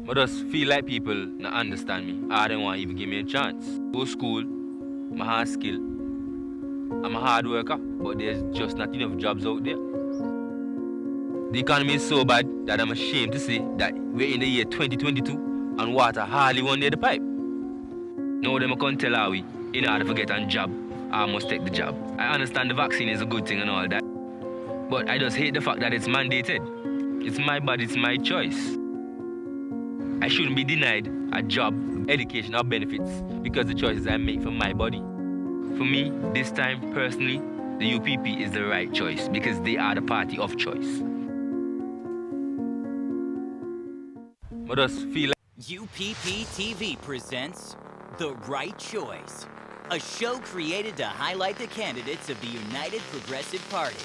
I just feel like people not understand me. I don't want to even give me a chance. Go to school, my hard skill. I'm a hard worker, but there's just not enough jobs out there. The economy is so bad that I'm ashamed to say that we're in the year 2022 and water hardly won near the pipe. Now them can't tell how we, in order to get a job, I must take the job. I understand the vaccine is a good thing and all that, but I just hate the fact that it's mandated. It's my body, it's my choice. I shouldn't be denied a job, education, or benefits because the choices I make for my body. For me, this time, personally, the UPP is the right choice because they are the party of choice. I just feel like UPP TV presents The Right Choice, a show created to highlight the candidates of the United Progressive Party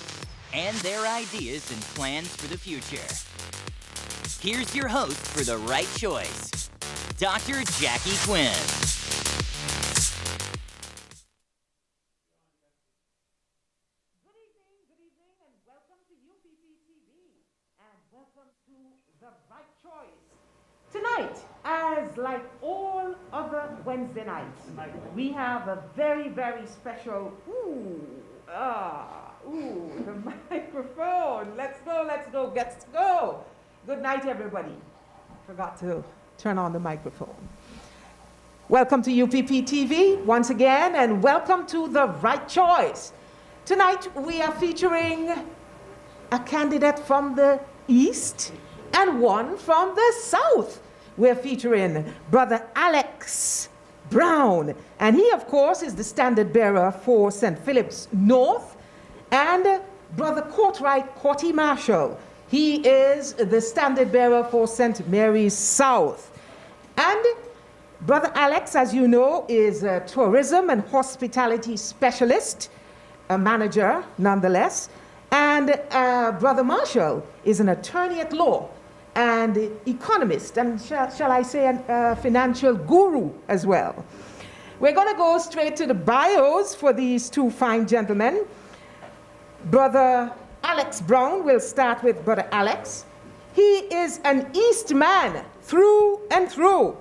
and their ideas and plans for the future. Here's your host for The Right Choice, Dr. Jackie Quinn. Good evening, and welcome to UPP TV, and welcome to The Right Choice. Tonight, as like all other Wednesday nights, we have a very, very special, the microphone. Let's go. Good night, everybody. Forgot to turn on the microphone. Welcome to UPP TV once again, and welcome to The Right Choice. Tonight, we are featuring a candidate from the East and one from the South. We're featuring Brother Alex Brown, and he, of course, is the standard bearer for St. Philip's North, and Brother Courtwright Marshall. He is the standard bearer for St. Mary's South. And Brother Alex, as you know, is a tourism and hospitality specialist, a manager nonetheless, and Brother Marshall is an attorney at law and economist, and shall I say a financial guru as well. We're going to go straight to the bios for these two fine gentlemen. Brother Alex Brown, we'll start with Brother Alex. He is an East man through and through.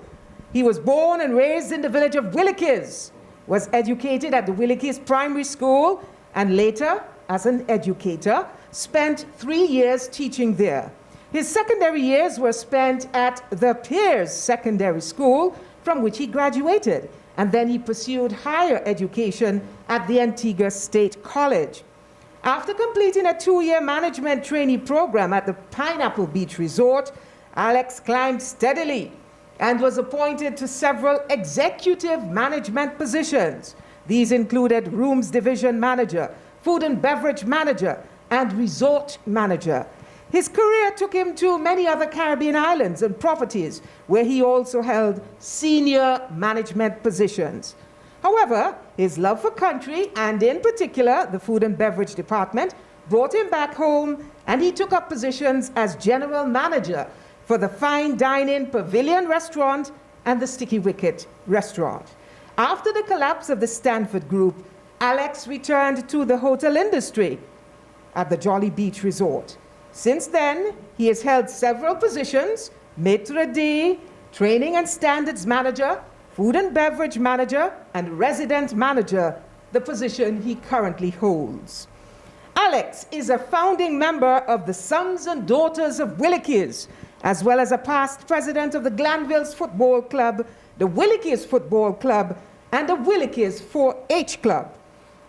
He was born and raised in the village of Willikers, was educated at the Willikers Primary School, and later, as an educator, spent 3 years teaching there. His secondary years were spent at the Piers Secondary School, from which he graduated, and then he pursued higher education at the Antigua State College. After completing a 2-year management trainee program at the Pineapple Beach Resort, Alex climbed steadily and was appointed to several executive management positions. These included rooms division manager, food and beverage manager, and resort manager. His career took him to many other Caribbean islands and properties, where he also held senior management positions. However, his love for country, and in particular the food and beverage department, brought him back home, and he took up positions as general manager for the Fine Dining Pavilion Restaurant and the Sticky Wicket Restaurant. After the collapse of the Stanford Group, Alex returned to the hotel industry at the Jolly Beach Resort. Since then, he has held several positions: maitre d', training and standards manager, food and beverage manager, and resident manager, the position he currently holds. Alex is a founding member of the Sons and Daughters of Willikers, as well as a past president of the Glanvilles Football Club, the Willikers Football Club, and the Willikers 4-H Club.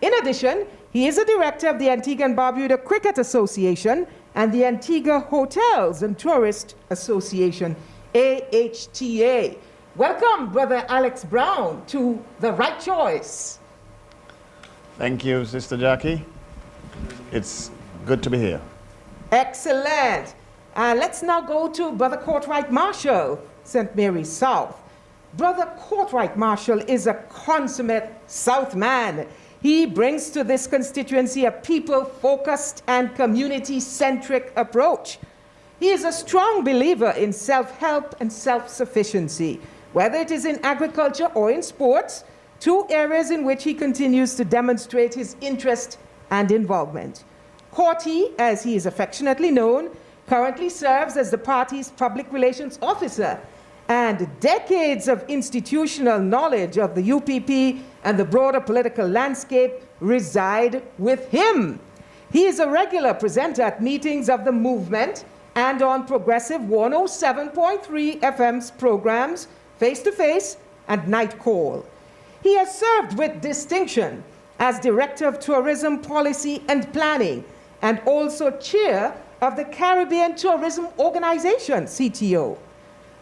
In addition, he is a director of the Antigua and Barbuda Cricket Association and the Antigua Hotels and Tourist Association, AHTA. Welcome, Brother Alex Brown, to The Right Choice. Thank you, Sister Jackie. It's good to be here. Excellent. Let's now go to Brother Courtwright Marshall, St. Mary's South. Brother Courtwright Marshall is a consummate South man. He brings to this constituency a people-focused and community-centric approach. He is a strong believer in self-help and self-sufficiency, whether it is in agriculture or in sports, two areas in which he continues to demonstrate his interest and involvement. Courty, as he is affectionately known, currently serves as the party's public relations officer, and decades of institutional knowledge of the UPP and the broader political landscape reside with him. He is a regular presenter at meetings of the movement and on Progressive 107.3 FM's programs, Face to Face and Night Call. He has served with distinction as Director of Tourism Policy and Planning and also Chair of the Caribbean Tourism Organization, CTO.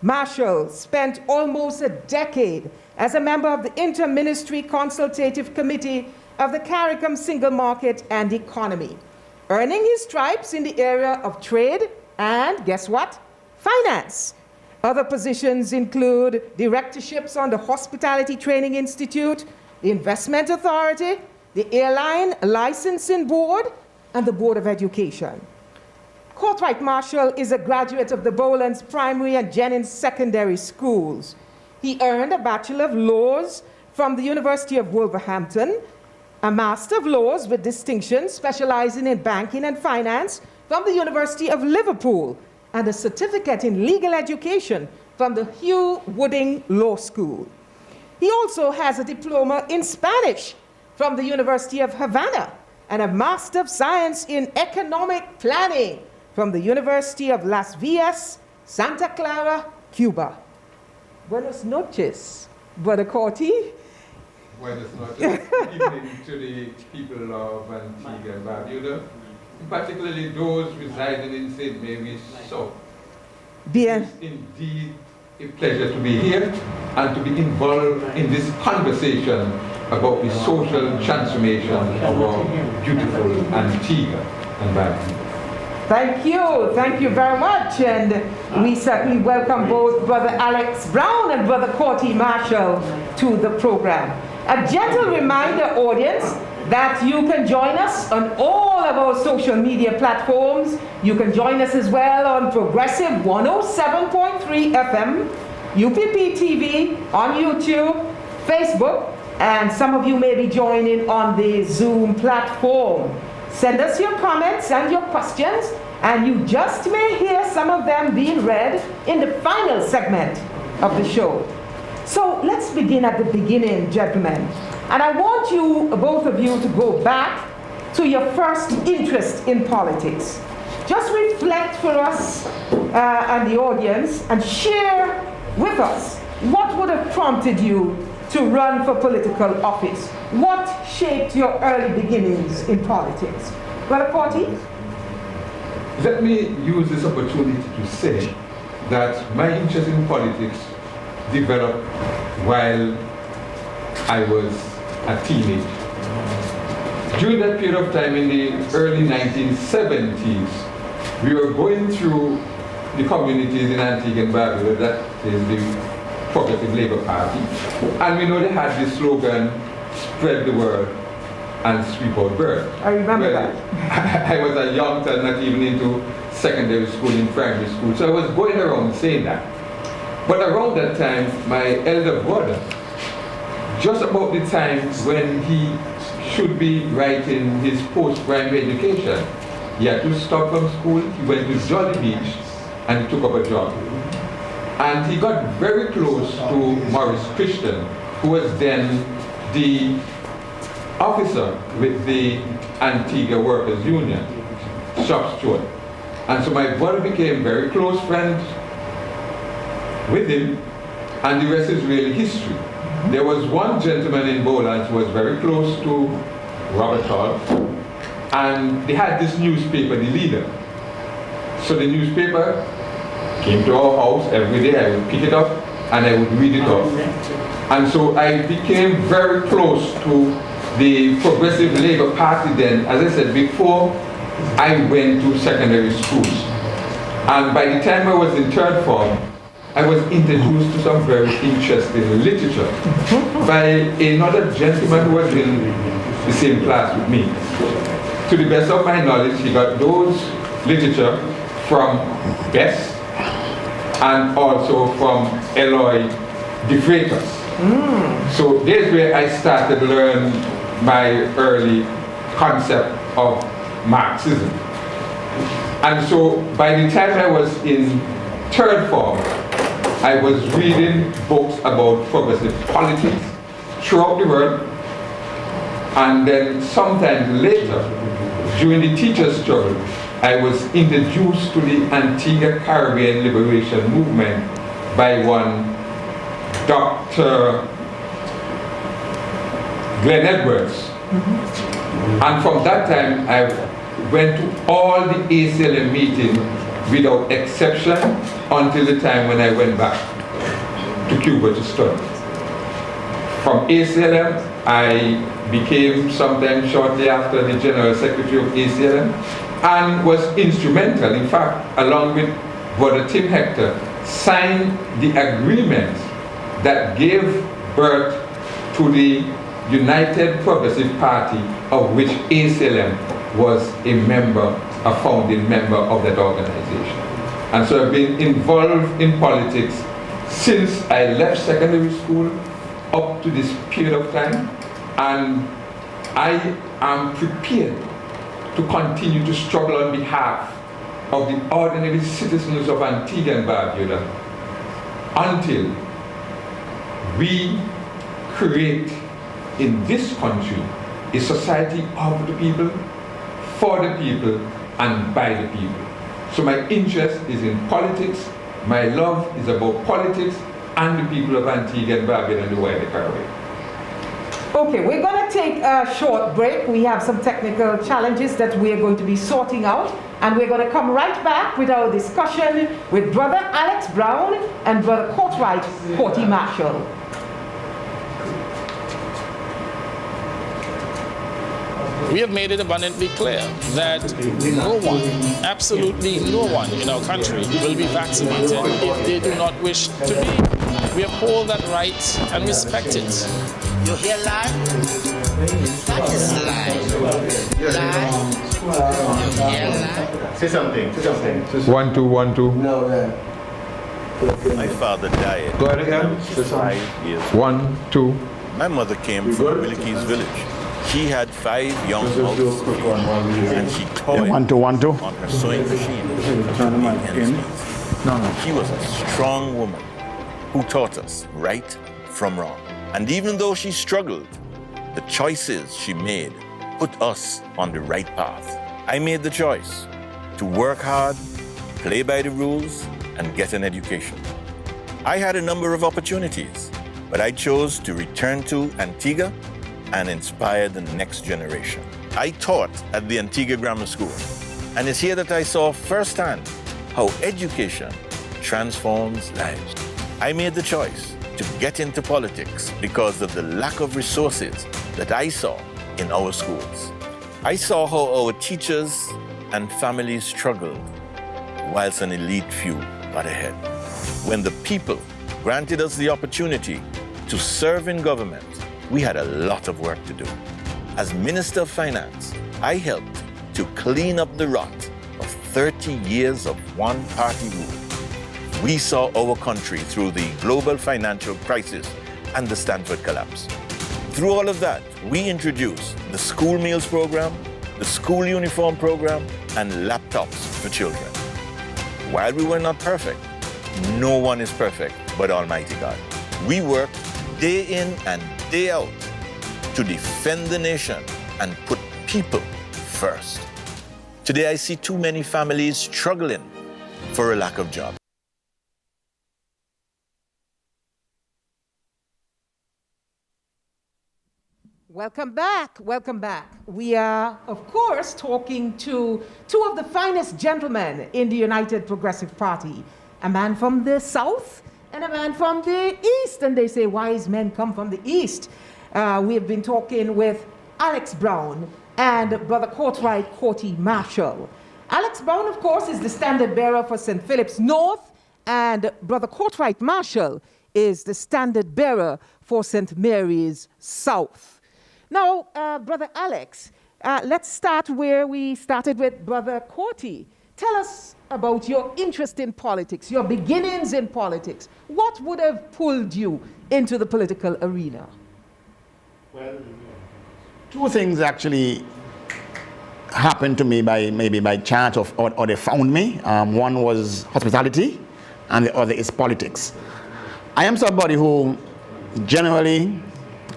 Marshall spent almost a decade as a member of the Inter-Ministry Consultative Committee of the CARICOM Single Market and Economy, earning his stripes in the area of trade and, guess what, finance. Other positions include directorships on the Hospitality Training Institute, the Investment Authority, the Airline Licensing Board, and the Board of Education. Courtwright Marshall is a graduate of the Bowlands Primary and Jennings Secondary Schools. He earned a Bachelor of Laws from the University of Wolverhampton, a Master of Laws with distinction specializing in banking and finance from the University of Liverpool, and a certificate in legal education from the Hugh Wooding Law School. He also has a diploma in Spanish from the University of Havana and a Master of Science in Economic Planning from the University of Las Villas, Santa Clara, Cuba. Buenos noches, Brother Corti. Buenos noches. Evening to the people of Antigua and Barbuda, particularly those residing in St. Mary's South. Bien. It is indeed a pleasure to be here and to be involved in this conversation about the social transformation of our beautiful Antigua and Barbuda. Thank you very much, and we certainly welcome both Brother Alex Brown and Brother Corti Marshall to the program. A gentle reminder, audience, that you can join us on all of our social media platforms. You can join us as well on Progressive 107.3 FM, UPP TV, on YouTube, Facebook, and some of you may be joining on the Zoom platform. Send us your comments and your questions, and you just may hear some of them being read in the final segment of the show. So let's begin at the beginning, gentlemen. And I want you, both of you, to go back to your first interest in politics. Just reflect for us and the audience and share with us what would have prompted you to run for political office. What shaped your early beginnings in politics? Brother Corti? Let me use this opportunity to say that my interest in politics developed while I was a teenager. During that period of time in the early 1970s, we were going through the communities in Antigua and Barbuda, that is the Progressive Labour Party, and we know they had this slogan, spread the word and sweep out birds. I remember that. I was a youngster, not even into secondary school, in primary school, so I was going around saying that. But around that time, my elder brother, just about the time when he should be writing his post-primary education, he had to stop from school, he went to Jolly Beach, and he took up a job. And he got very close to Maurice Christian, who was then the officer with the Antigua Workers Union, shop steward. And so my brother became very close friends with him, and the rest is really history. There was one gentleman in Bowlands who was very close to Robert Hall, and they had this newspaper, The Leader. So the newspaper came to our house every day. I would pick it up and I would read it off. And so I became very close to the Progressive Labour Party then, as I said before, I went to secondary schools. And by the time I was in third form, I was introduced to some very interesting literature by another gentleman who was in the same class with me. To the best of my knowledge, he got those literature from Best and also from Eloy de Freitas. So there's where I started to learn my early concept of Marxism. And so by the time I was in third form, I was reading books about progressive politics throughout the world. And then sometime later, during the teacher's struggle, I was introduced to the Antigua Caribbean Liberation Movement by one Dr. Glenn Edwards. And from that time, I went to all the ACLM meetings without exception until the time when I went back to Cuba to study. From ACLM, I became sometime shortly after the General Secretary of ACLM and was instrumental, in fact, along with Brother Tim Hector, signed the agreement that gave birth to the United Progressive Party, of which ACLM was a member, a founding member of that organization. And so I've been involved in politics since I left secondary school up to this period of time, and I am prepared to continue to struggle on behalf of the ordinary citizens of Antigua and Barbuda until we create in this country a society of the people, for the people, and by the people. So my interest is in politics, my love is about politics and the people of Antigua and Barbuda and the wider Caribbean. Okay, we're going to take a short break. We have some technical challenges that we are going to be sorting out, and we're going to come right back with our discussion with Brother Alex Brown and Brother Courtwright Corty Marshall. We have made it abundantly clear that no one, absolutely no one in our country will be vaccinated if they do not wish to be. We uphold that right and respect it. You hear lie? That is lie. Lie. You hear lie? Say something. 1, 2, 1, 2. No, My father died Go ahead again. when I was 5 years old. 1, 2. My mother came from Willikes Village. She had 5 young house and she toiled 1, 2, 1, 2. on her sewing machine. She was a strong woman who taught us right from wrong. And even though she struggled, the choices she made put us on the right path. I made the choice to work hard, play by the rules, and get an education. I had a number of opportunities, but I chose to return to Antigua and inspire the next generation. I taught at the Antigua Grammar School, and it's here that I saw firsthand how education transforms lives. I made the choice to get into politics because of the lack of resources that I saw in our schools. I saw how our teachers and families struggled, whilst an elite few got ahead. When the people granted us the opportunity to serve in government, we had a lot of work to do. As Minister of Finance, I helped to clean up the rot of 30 years of one-party rule. We saw our country through the global financial crisis and the Stanford collapse. Through all of that, we introduced the school meals program, the school uniform program, and laptops for children. While we were not perfect, no one is perfect but Almighty God. We worked day in and day out to defend the nation and put people first. Today I see too many families struggling for a lack of jobs. Welcome back, welcome back. We are, of course, talking to two of the finest gentlemen in the United Progressive Party, a man from the South and a man from the East, and they say wise men come from the East. We have been talking with Alex Brown and Brother Courtwright Corty Marshall. Alex Brown, of course, is the standard bearer for St. Philip's North, and Brother Courtwright Marshall is the standard bearer for St. Mary's South. Now, Brother Alex, let's start where we started with Brother Corty. Tell us about your interest in politics, your beginnings in politics. What would have pulled you into the political arena? Well, two things actually happened to me maybe by chance or they found me. One was hospitality, and the other is politics. I am somebody who generally,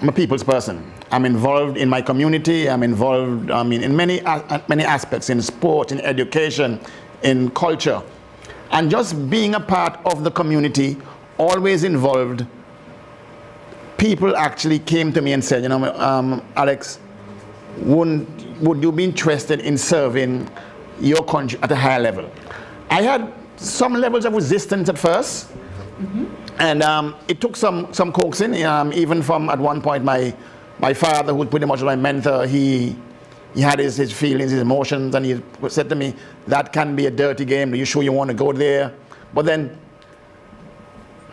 I'm a people's person. I'm involved in my community. I'm involved in many aspects, in sport, in education, in culture. And just being a part of the community always involved, people actually came to me and said, Alex, would you be interested in serving your country at a higher level? I had some levels of resistance at first, and it took some coaxing, even from at one point my father, who pretty much was my mentor, he had his feelings, his emotions, and he said to me, that can be a dirty game, are you sure you want to go there? But then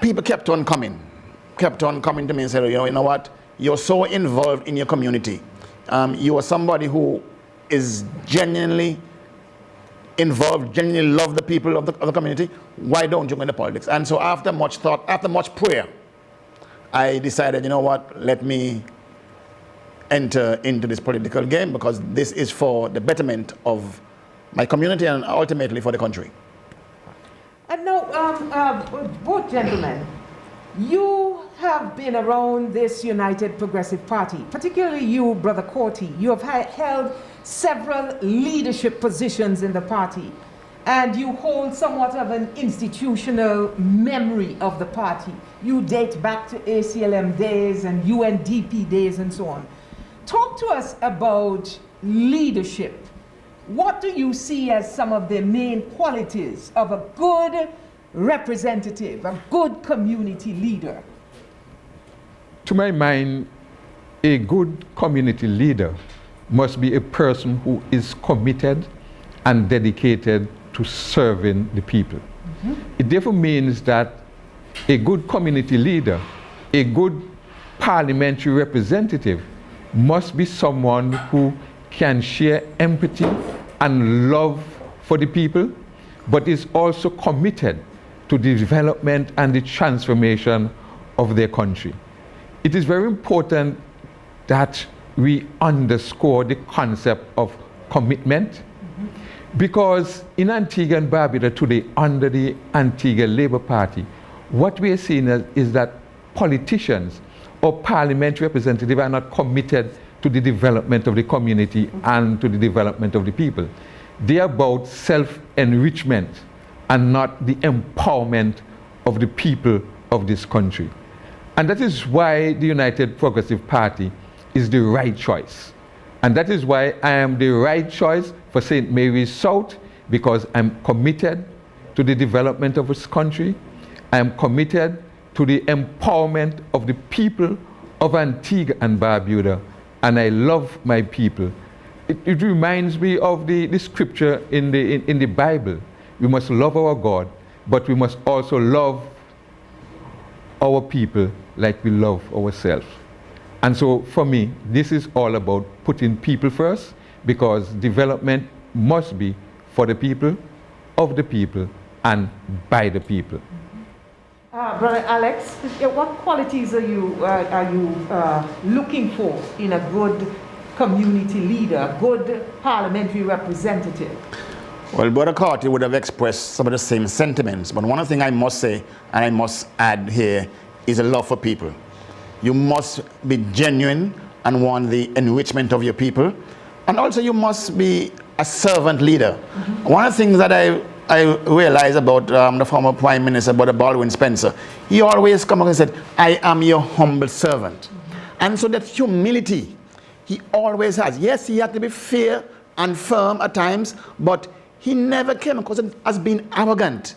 people kept on coming to me and said, you know what, you're so involved in your community. You are somebody who is genuinely involved, genuinely love the people of the community. Why don't you go into politics? And so after much thought, after much prayer, I decided, you know what, let me enter into this political game, because this is for the betterment of my community and ultimately for the country. And now, both gentlemen, you have been around this United Progressive Party, particularly you, Brother Corty. You have held several leadership positions in the party, and you hold somewhat of an institutional memory of the party. You date back to ACLM days and UNDP days and so on. Talk to us about leadership. What do you see as some of the main qualities of a good representative, a good community leader? To my mind, a good community leader must be a person who is committed and dedicated to serving the people. It therefore means that a good community leader, a good parliamentary representative, must be someone who can share empathy and love for the people, but is also committed to the development and the transformation of their country. It is very important that we underscore the concept of commitment, because in Antigua and Barbuda today, under the Antigua Labour Party, what we are seeing is that politicians or parliamentary representatives are not committed to the development of the community and to the development of the people. They are about self-enrichment and not the empowerment of the people of this country. And that is why the United Progressive Party is the right choice. And that is why I am the right choice for St. Mary's South, because I'm committed to the development of this country. I am committed to the empowerment of the people of Antigua and Barbuda, and I love my people. It reminds me of the scripture in the Bible. We must love our God, but we must also love our people like we love ourselves. And so for me, this is all about putting people first, because development must be for the people, of the people, and by the people. Brother Alex, what qualities are you looking for in a good community leader, a good parliamentary representative? Well, Brother Carty would have expressed some of the same sentiments, but one thing I must say, and I must add here, is a love for people. You must be genuine and want the enrichment of your people, and also you must be a servant leader. One of the things that I realized about the former Prime Minister, Brother Baldwin Spencer, he always come up and said, I am your humble servant. And so that humility, he always has. Yes, he had to be fair and firm at times, but he never came across as being arrogant.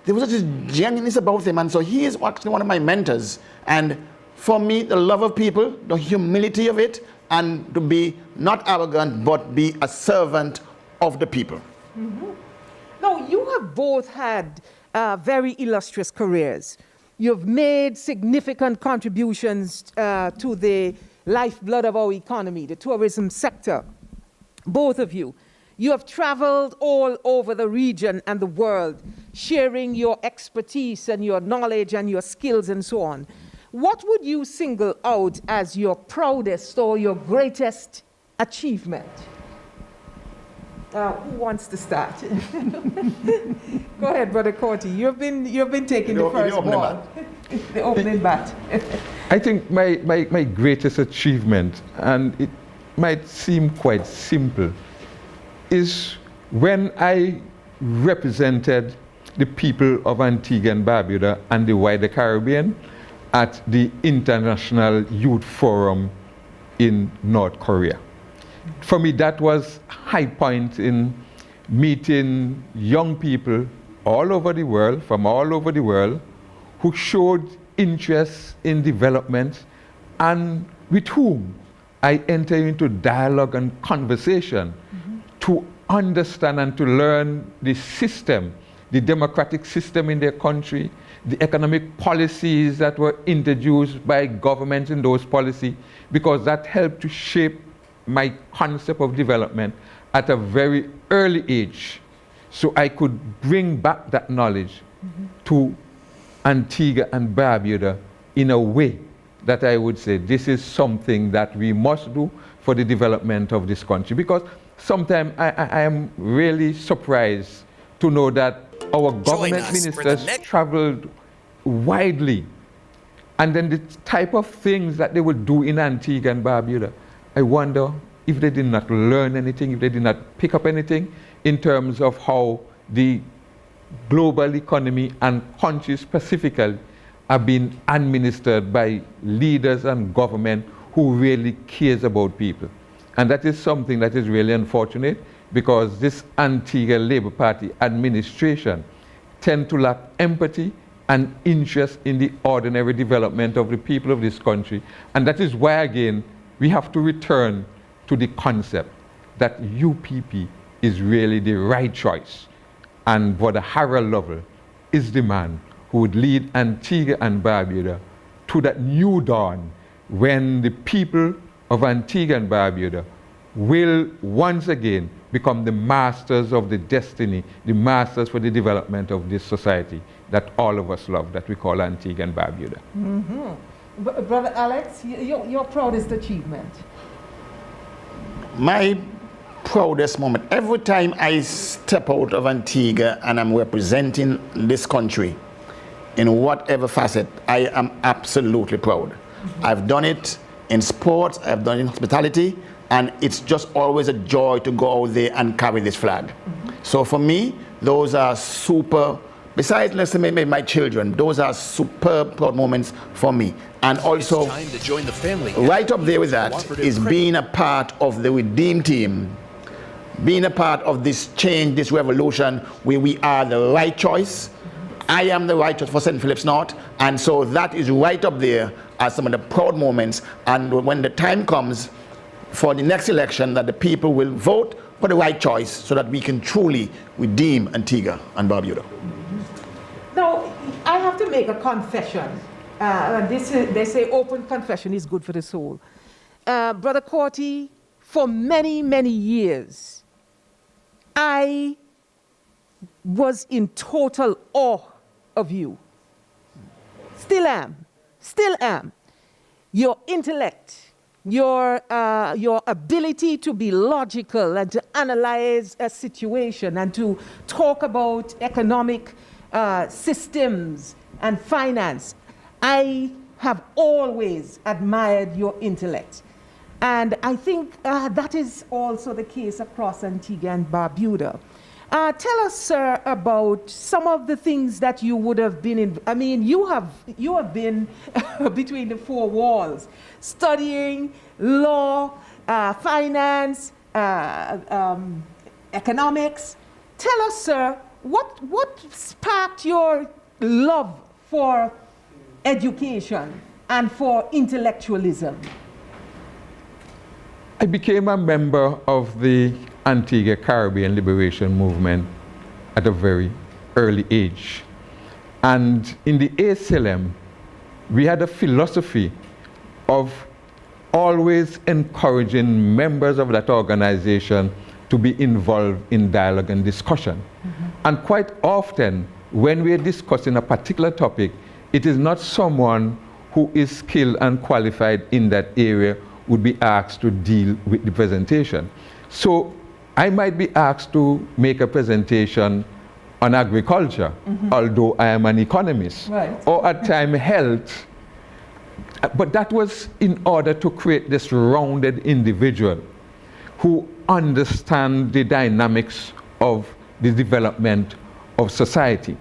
There was such a genuineness about him, and so he is actually one of my mentors. And for me, the love of people, the humility of it, and to be not arrogant, but be a servant of the people. Now, you have both had very illustrious careers. You've made significant contributions to the lifeblood of our economy, the tourism sector. Both of you. You have traveled all over the region and the world, sharing your expertise and your knowledge and your skills and so on. What would you single out as your proudest or your greatest achievement? Who wants to start? Go ahead, Brother Corty. You've been taking the first ball. The opening bat. I think my greatest achievement, and it might seem quite simple, is when I represented the people of Antigua and Barbuda and the wider Caribbean at the International Youth Forum in North Korea. For me, that was a high point in meeting young people all over the world, from all over the world, who showed interest in development and with whom I entered into dialogue and conversation to understand and to learn the system, the democratic system in their country, the economic policies that were introduced by governments in those policies, because that helped to shape my concept of development at a very early age. So I could bring back that knowledge to Antigua and Barbuda in a way that I would say this is something that we must do for the development of this country. Because sometimes I am really surprised to know that our government ministers traveled widely, and then the type of things that they would do in Antigua and Barbuda, I wonder if they did not learn anything, if they did not pick up anything in terms of how the global economy and countries specifically are being administered by leaders and government who really cares about people. And that is something that is really unfortunate, because this Antigua Labour Party administration tend to lack empathy and interest in the ordinary development of the people of this country. And that is why, again, we have to return to the concept that UPP is really the right choice. And Brother Harold Lovell is the man who would lead Antigua and Barbuda to that new dawn when the people of Antigua and Barbuda will once again become the masters of the destiny, the masters for the development of this society that all of us love, that we call Antigua and Barbuda. Brother Alex, your proudest achievement? My proudest moment, every time I step out of Antigua and I'm representing this country in whatever facet, I am absolutely proud. I've done it in sports, I've done it in hospitality, and it's just always a joy to go out there and carry this flag. So for me, those are super, besides let's say maybe my children, those are superb proud moments for me. And also, time to join the family. Right up there with that is being a part of the Redeem team, being a part of this change, this revolution, where we are the right choice. I am the right choice for St. Philip's North, and so that is right up there as some of the proud moments. And when the time comes for the next election, that the people will vote for the right choice so that we can truly redeem Antigua and Barbuda. Now, I have to make a confession. They say open confession is good for the soul. Brother Corty, for many, many years, I was in total awe of you. Still am. Your intellect, your ability to be logical and to analyze a situation and to talk about economic systems and finance. I have always admired your intellect. And I think that is also the case across Antigua and Barbuda. Tell us, sir, about some of the things that you would have been in. I mean, you have been between the four walls, studying law, finance, economics. Tell us, sir, what sparked your love for education and for intellectualism? I became a member of the Antigua Caribbean Liberation Movement at a very early age. And in the ACLM, we had a philosophy of always encouraging members of that organization to be involved in dialogue and discussion. And quite often, when we are discussing a particular topic, it is not someone who is skilled and qualified in that area would be asked to deal with the presentation. So I might be asked to make a presentation on agriculture, although I am an economist, or at time health. But that was in order to create this rounded individual who understand the dynamics of the development of society.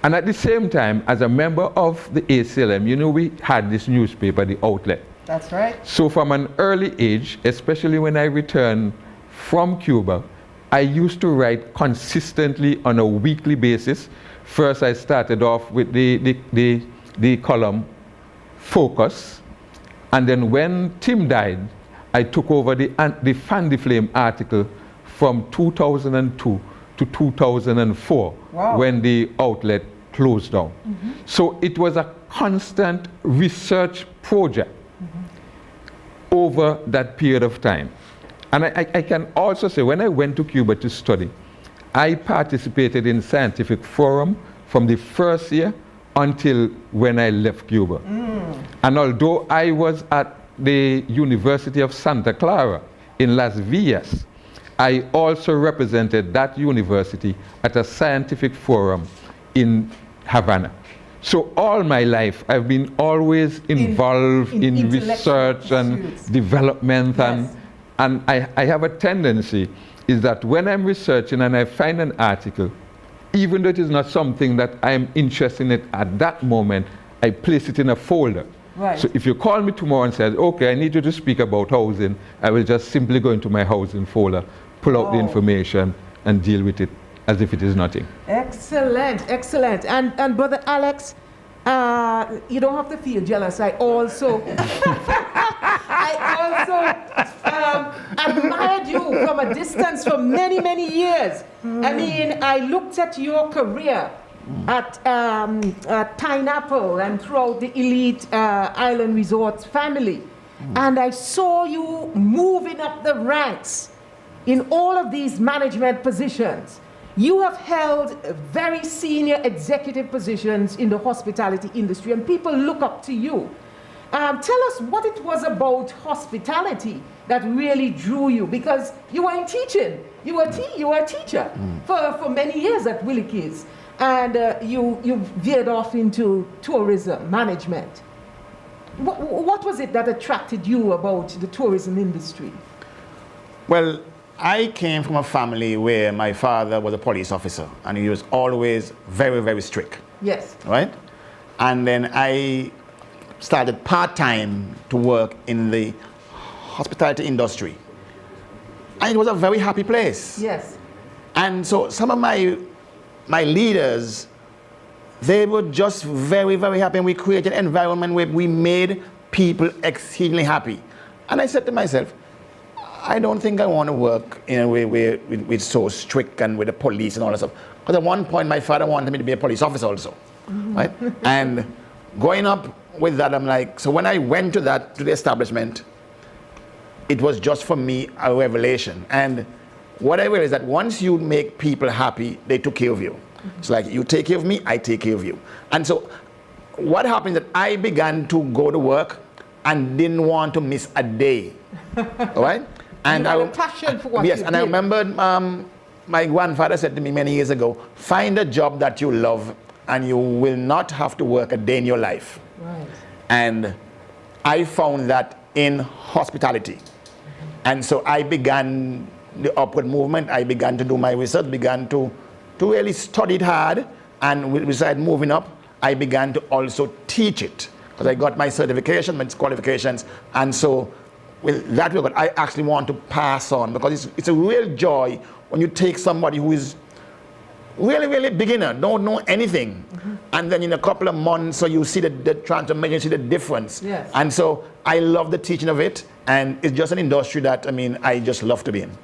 And at the same time, as a member of the ACLM, you know, we had this newspaper, The Outlet. That's right. So from an early age, especially when I returned from Cuba, I used to write consistently on a weekly basis. First, I started off with the column Focus, and then when Tim died, I took over the Fan the Flame article from 2002 to 2004, when the outlet closed down. So it was a constant research project over that period of time. And I can also say, when I went to Cuba to study, I participated in scientific forum from the first year until when I left Cuba. And although I was at the University of Santa Clara in Las Villas, I also represented that university at a scientific forum in Havana. So all my life, I've been always involved in research and development, and I have a tendency is that when I'm researching and I find an article, even though it is not something that I'm interested in at that moment, I place it in a folder. So if you call me tomorrow and say, okay, I need you to speak about housing, I will just simply go into my housing folder, pull out the information, and deal with it as if it is nothing. Excellent, excellent. And Brother Alex, you don't have to feel jealous. I also admired you from a distance for many, many years. I mean, I looked at your career at Pineapple and throughout the elite island resorts family. And I saw you moving up the ranks in all of these management positions. You have held very senior executive positions in the hospitality industry, and people look up to you. Tell us what it was about hospitality that really drew you, because you were in teaching. You were a teacher for many years at Willikes, and you veered off into tourism management. What was it that attracted you about the tourism industry? Well, I came from a family where my father was a police officer, and he was always very, very strict. Yes. Right? And then I started part-time to work in the hospitality industry. And it was a very happy place. Yes. And so some of my leaders, they were just very, very happy, and we created an environment where we made people exceedingly happy. And I said to myself, I don't think I want to work in a way where we're so strict and with the police and all that stuff. Because at one point, my father wanted me to be a police officer also, right? And going up with that, I'm like, so when I went to the establishment, it was just for me a revelation. And what I realized is that once you make people happy, they took care of you. It's like, you take care of me, I take care of you. And so what happened is that I began to go to work and didn't want to miss a day, all right? And you had a passion for what you did. And I remember my grandfather said to me many years ago, find a job that you love and you will not have to work a day in your life. Right. And I found that in hospitality. And so I began the upward movement. I began to do my research, began to really study it hard, and besides moving up, I began to also teach it. Because I got my certification, my qualifications, and so with that regard, I actually want to pass on, because it's a real joy when you take somebody who is really, really beginner, don't know anything, and then in a couple of months, so you see the transformation, you see the difference. Yes. And so I love the teaching of it, and it's just an industry that, I mean, I just love to be in.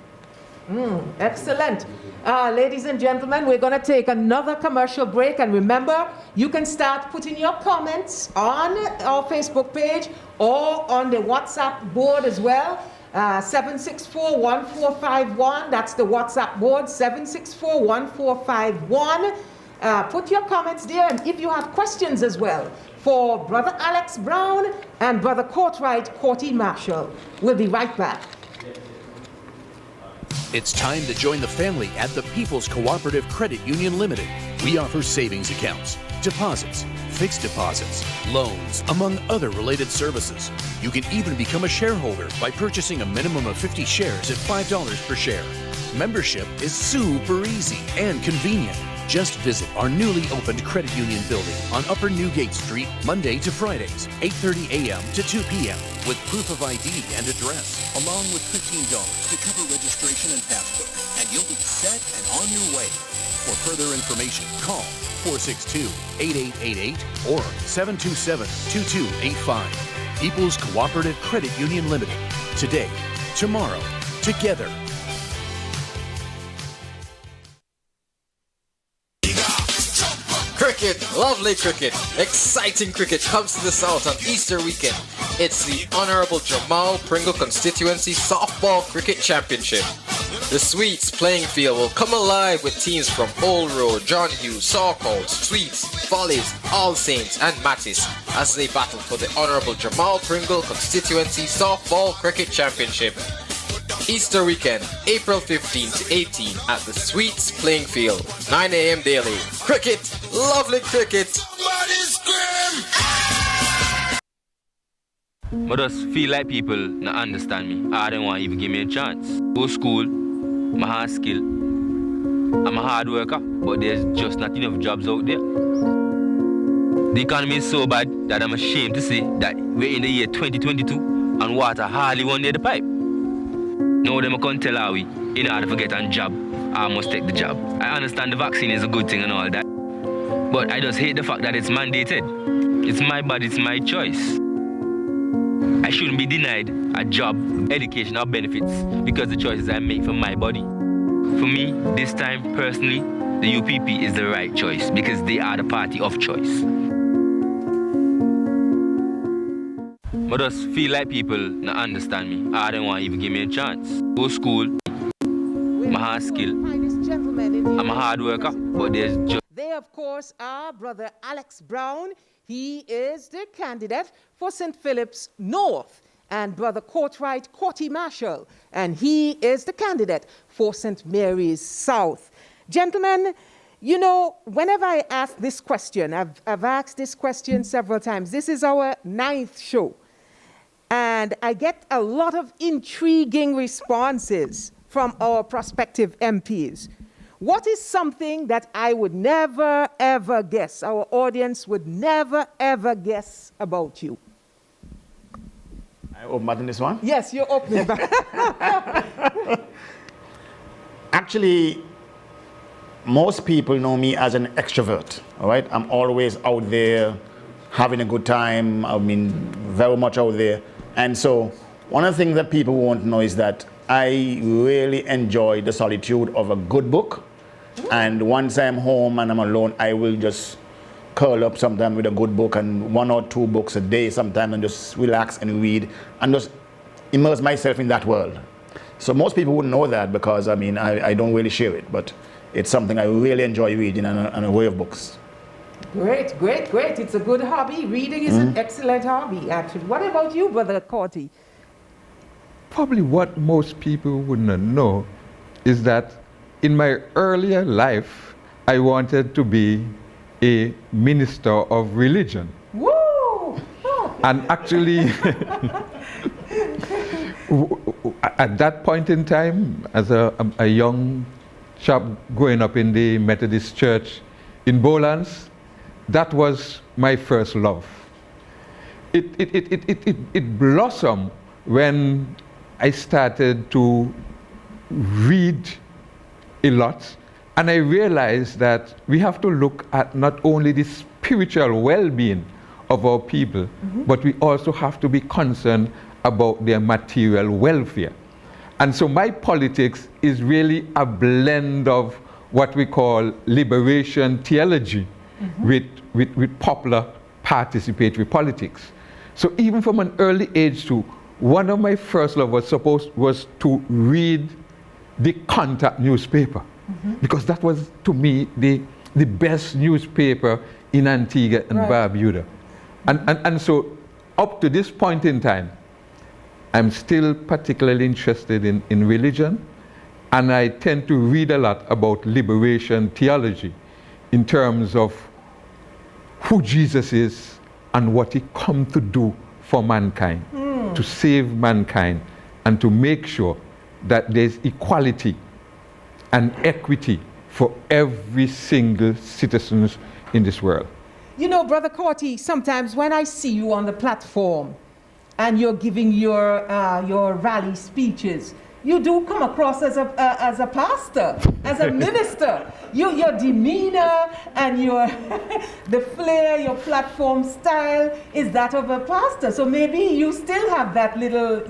Excellent. Ladies and gentlemen, we're going to take another commercial break. And remember, you can start putting your comments on our Facebook page or on the WhatsApp board as well. 764-1451. That's the WhatsApp board, 764-1451. Put your comments there. And if you have questions as well for Brother Alex Brown and Brother Courtwright Courtney Marshall, we'll be right back. It's time to join the family at the People's Cooperative Credit Union Limited. We offer savings accounts, deposits, fixed deposits, loans, among other related services. You can even become a shareholder by purchasing a minimum of 50 shares at $5 per share. Membership is super easy and convenient. Just visit our newly opened credit union building on Upper Newgate Street, Monday to Fridays, 8:30 a.m. to 2 p.m. with proof of ID and address, along with $15 to cover registration and passbook, and you'll be set and on your way. For further information, call 462-8888 or 727-2285. People's Cooperative Credit Union Limited. Today, tomorrow, together. Cricket, lovely cricket, exciting cricket comes to the south on Easter weekend. It's the Honorable Jamal Pringle Constituency Softball Cricket Championship. The Sweets playing field will come alive with teams from Old Road, John Hughes, Sawcourt, Sweets, Follies, All Saints and Mattis as they battle for the Honorable Jamal Pringle Constituency Softball Cricket Championship. Easter weekend, April 15 to 18 at the Sweets playing field, 9 a.m. daily. Cricket, lovely cricket. I just feel like people not understand me. I don't want to even give me a chance. Go to school, my hard skill. I'm a hard worker, but there's just not enough jobs out there. The economy is so bad that I'm ashamed to say that we're in the year 2022 and water hardly won near the pipe. Now them can't tell how we, in order to get a job, I must take the job. I understand the vaccine is a good thing and all that, but I just hate the fact that it's mandated. It's my body, it's my choice. I shouldn't be denied a job, education or benefits because the choices I make for my body. For me, this time, personally, the UPP is the right choice because they are the party of choice. I just feel like people not understand me. I don't want to even give me a chance. Go to school, my hard skill. I'm a hard worker, but there's just... They, of course, are Brother Alex Brown. He is the candidate for St. Philip's North. And Brother Courtwright Corty Marshall. And he is the candidate for St. Mary's South. Gentlemen, you know, whenever I ask this question, I've asked this question several times. This is our 9th show. And I get a lot of intriguing responses from our prospective MPs. What is something that I would never, ever guess, our audience would never, ever guess about you? I open button this one? Yes, you're opening button. Actually, most people know me as an extrovert, all right? I'm always out there having a good time. I mean, very much out there. And so one of the things that people won't know is that I really enjoy the solitude of a good book. And once I'm home and I'm alone, I will just curl up sometime with a good book and 1 or 2 books a day sometimes and just relax and read and just immerse myself in that world. So most people wouldn't know that because, I mean, I don't really share it, but it's something I really enjoy reading and a way of books. Great, great, great. It's a good hobby. Reading is an excellent hobby, actually. What about you, Brother Corty? Probably what most people wouldn't know is that in my earlier life, I wanted to be a minister of religion. Woo! And actually, at that point in time, as a young chap growing up in the Methodist Church in Bowlands, that was my first love. It blossomed when I started to read a lot, and I realized that we have to look at not only the spiritual well-being of our people, but we also have to be concerned about their material welfare. And so my politics is really a blend of what we call liberation theology with popular participatory politics. So even from an early age too, one of my first love was to read the Contact newspaper, because that was to me the best newspaper in Antigua and Barbuda. And so up to this point in time, I'm still particularly interested in religion, And I tend to read a lot about liberation theology in terms of who Jesus is and what he come to do for mankind, to save mankind, and to make sure that there's equality and equity for every single citizen in this world. You know, Brother Corty, sometimes when I see you on the platform and you're giving your rally speeches, you do come across as a pastor, as a minister. Your demeanor and the flair, your platform style is that of a pastor. So maybe you still have that little,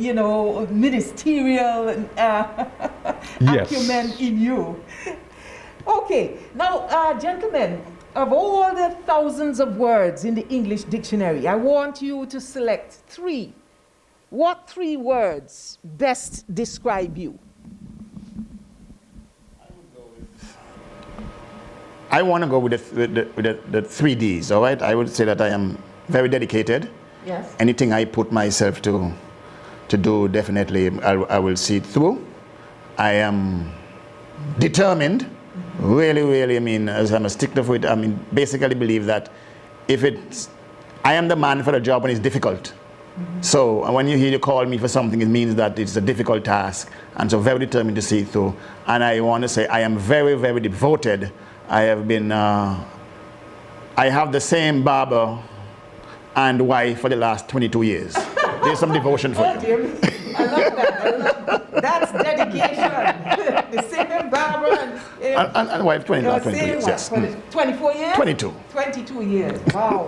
ministerial acumen in you. Okay, now, gentlemen, of all the thousands of words in the English dictionary, I want you to select 3. What 3 words best describe you? I want to go with the 3 Ds, all right? I would say that I am very dedicated. Yes. Anything I put myself to do, definitely I will see it through. I am determined. Really, as I'm a stickler for it, basically believe that I am the man for the job when it's difficult. So when you hear you call me for something, it means that it's a difficult task, and so very determined to see it through. And I want to say I am very, very devoted. I have been, I have the same barber and wife for the last 22 years. There's some devotion for you. Dear me. I love that. That's dedication. The same barber and wife, 22 years, yes. 24 years? 22. 22 years, wow.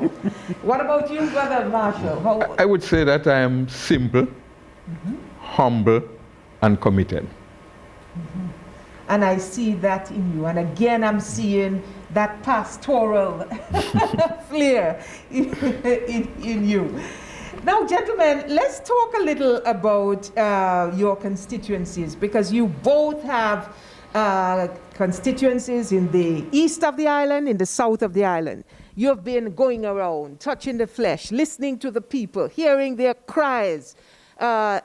What about you, Brother Marshall? I would say that I am simple, humble, and committed. And I see that in you. And again, I'm seeing that pastoral flair in you. Now, gentlemen, let's talk a little about your constituencies, because you both have constituencies in the east of the island, in the south of the island. You've been going around, touching the flesh, listening to the people, hearing their cries,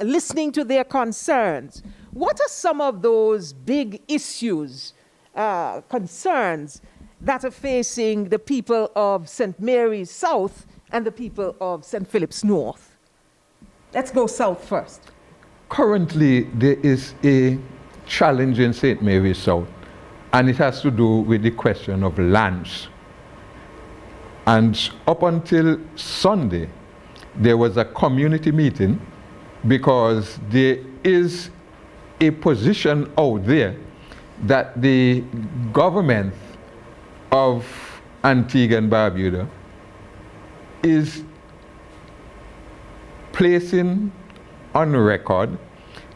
listening to their concerns. What are some of those big issues, concerns that are facing the people of St. Mary's South and the people of St. Philip's North? Let's go south first. Currently, there is a challenge in St. Mary's South, and it has to do with the question of lands. And up until Sunday, there was a community meeting because there is a position out there that the government of Antigua and Barbuda is placing on record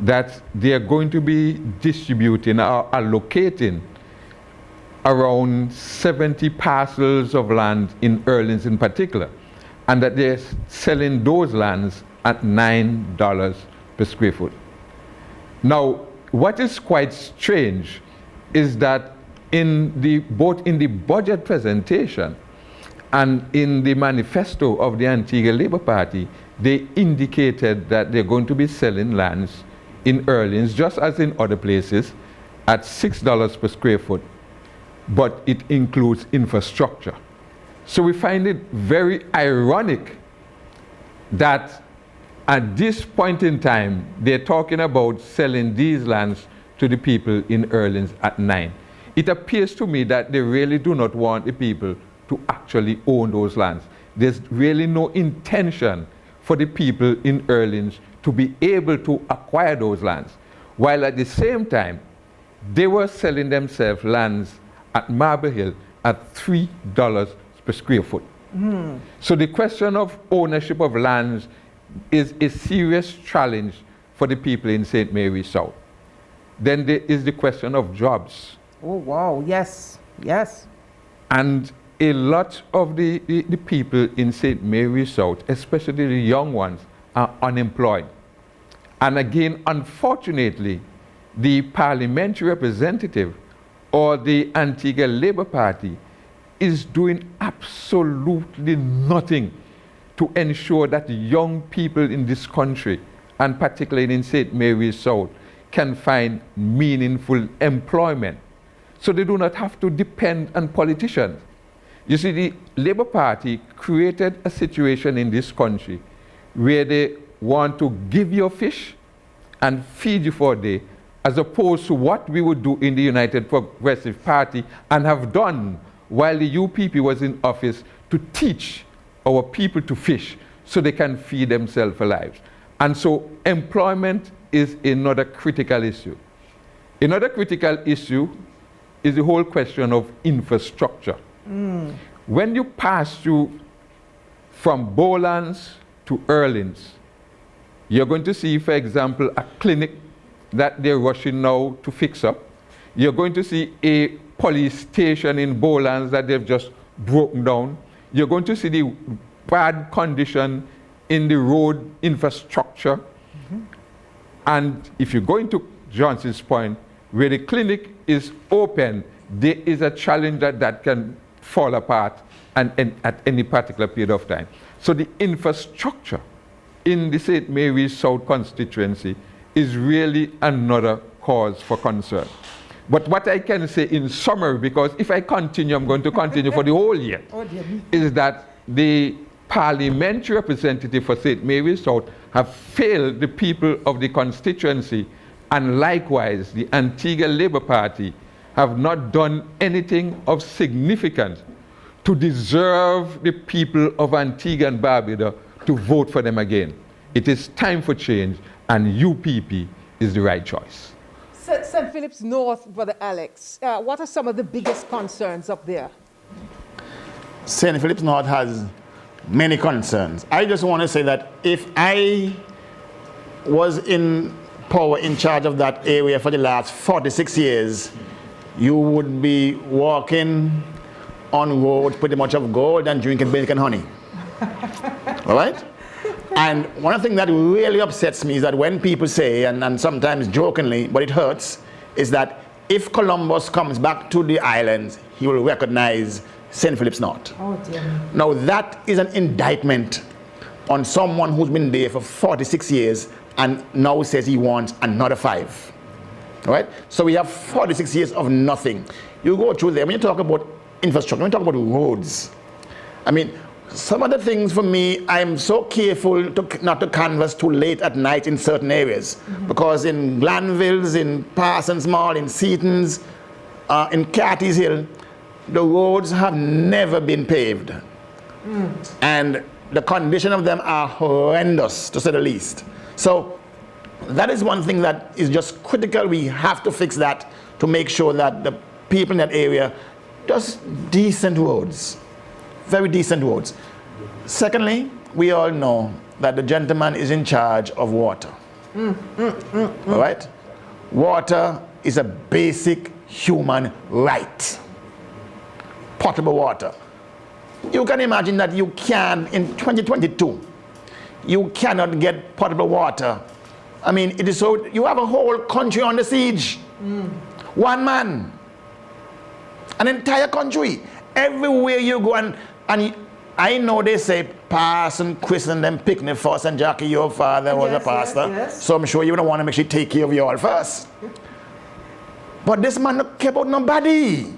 that they are going to be distributing or allocating around 70 parcels of land in Orleans in particular, and that they're selling those lands at $9 per square foot. Now, what is quite strange is that both in the budget presentation and in the manifesto of the Antigua Labour Party, they indicated that they're going to be selling lands in Orleans, just as in other places, at $6 per square foot, but it includes infrastructure. So we find it very ironic that at this point in time, they're talking about selling these lands to the people in Orleans at $9. It appears to me that they really do not want the people to actually own those lands. There's really no intention for the people in Orleans to be able to acquire those lands, while at the same time, they were selling themselves lands at Marble Hill at $3 per square foot. So the question of ownership of lands is a serious challenge for the people in St. Mary's South. Then there is the question of jobs. Oh, wow, yes, yes. And a lot of the people in St. Mary's South, especially the young ones, are unemployed. And again, unfortunately, the parliamentary representative or the Antigua Labour Party is doing absolutely nothing to ensure that the young people in this country, and particularly in St. Mary's South, can find meaningful employment. So they do not have to depend on politicians. You see, the Labour Party created a situation in this country where they want to give you a fish and feed you for a day, as opposed to what we would do in the United Progressive Party and have done while the UPP was in office, to teach our people to fish so they can feed themselves alive. And so employment is another critical issue. Another critical issue is the whole question of infrastructure. When you pass through from Bowlands to Erlins, you're going to see, for example, a clinic that they're rushing now to fix up. You're going to see a police station in Bowlands that they've just broken down. You're going to see the bad condition in the road infrastructure. And if you go into Johnson's Point, where the clinic is open, there is a challenge that can fall apart and at any particular period of time. So the infrastructure in the St. Mary's South constituency is really another cause for concern. But what I can say in summary, because if I continue, I'm going to continue for the whole year, is that the parliamentary representative for St. Mary's South have failed the people of the constituency, and likewise the Antigua Labour Party have not done anything of significance to deserve the people of Antigua and Barbuda to vote for them again. It is time for change, and UPP is the right choice. St. Philip's North, Brother Alex, what are some of the biggest concerns up there? St. Philip's North has many concerns. I just want to say that if I was in power, in charge of that area for the last 46 years, you would be walking on roads pretty much of gold and drinking milk and honey. All right? And one of the things that really upsets me is that when people say, and sometimes jokingly, but it hurts, is that if Columbus comes back to the islands, he will recognize St. Philip's North. Oh, dear. Now that is an indictment on someone who's been there for 46 years and now says he wants another 5. All right? So we have 46 years of nothing. You go through there, when you talk about infrastructure, when you talk about roads, I mean, some of the things for me, I'm so careful not to canvass too late at night in certain areas, because in Glanvilles, in Parsons Mall, in Seaton's, in Catties Hill, the roads have never been paved. And the condition of them are horrendous, to say the least. So that is one thing that is just critical. We have to fix that to make sure that the people in that area, just decent roads, very decent roads. Secondly, we all know that the gentleman is in charge of water. All right? Water is a basic human right. Potable water. You can imagine that you can, in 2022, you cannot get potable water. I mean, it is so, you have a whole country under siege. One man. An entire country. Everywhere you go, and I know they say Parson, Chris, and them picnic first, and Jackie, your father was a pastor. Yes. So I'm sure you don't want to make sure you take care of you all first. But this man don't care about nobody.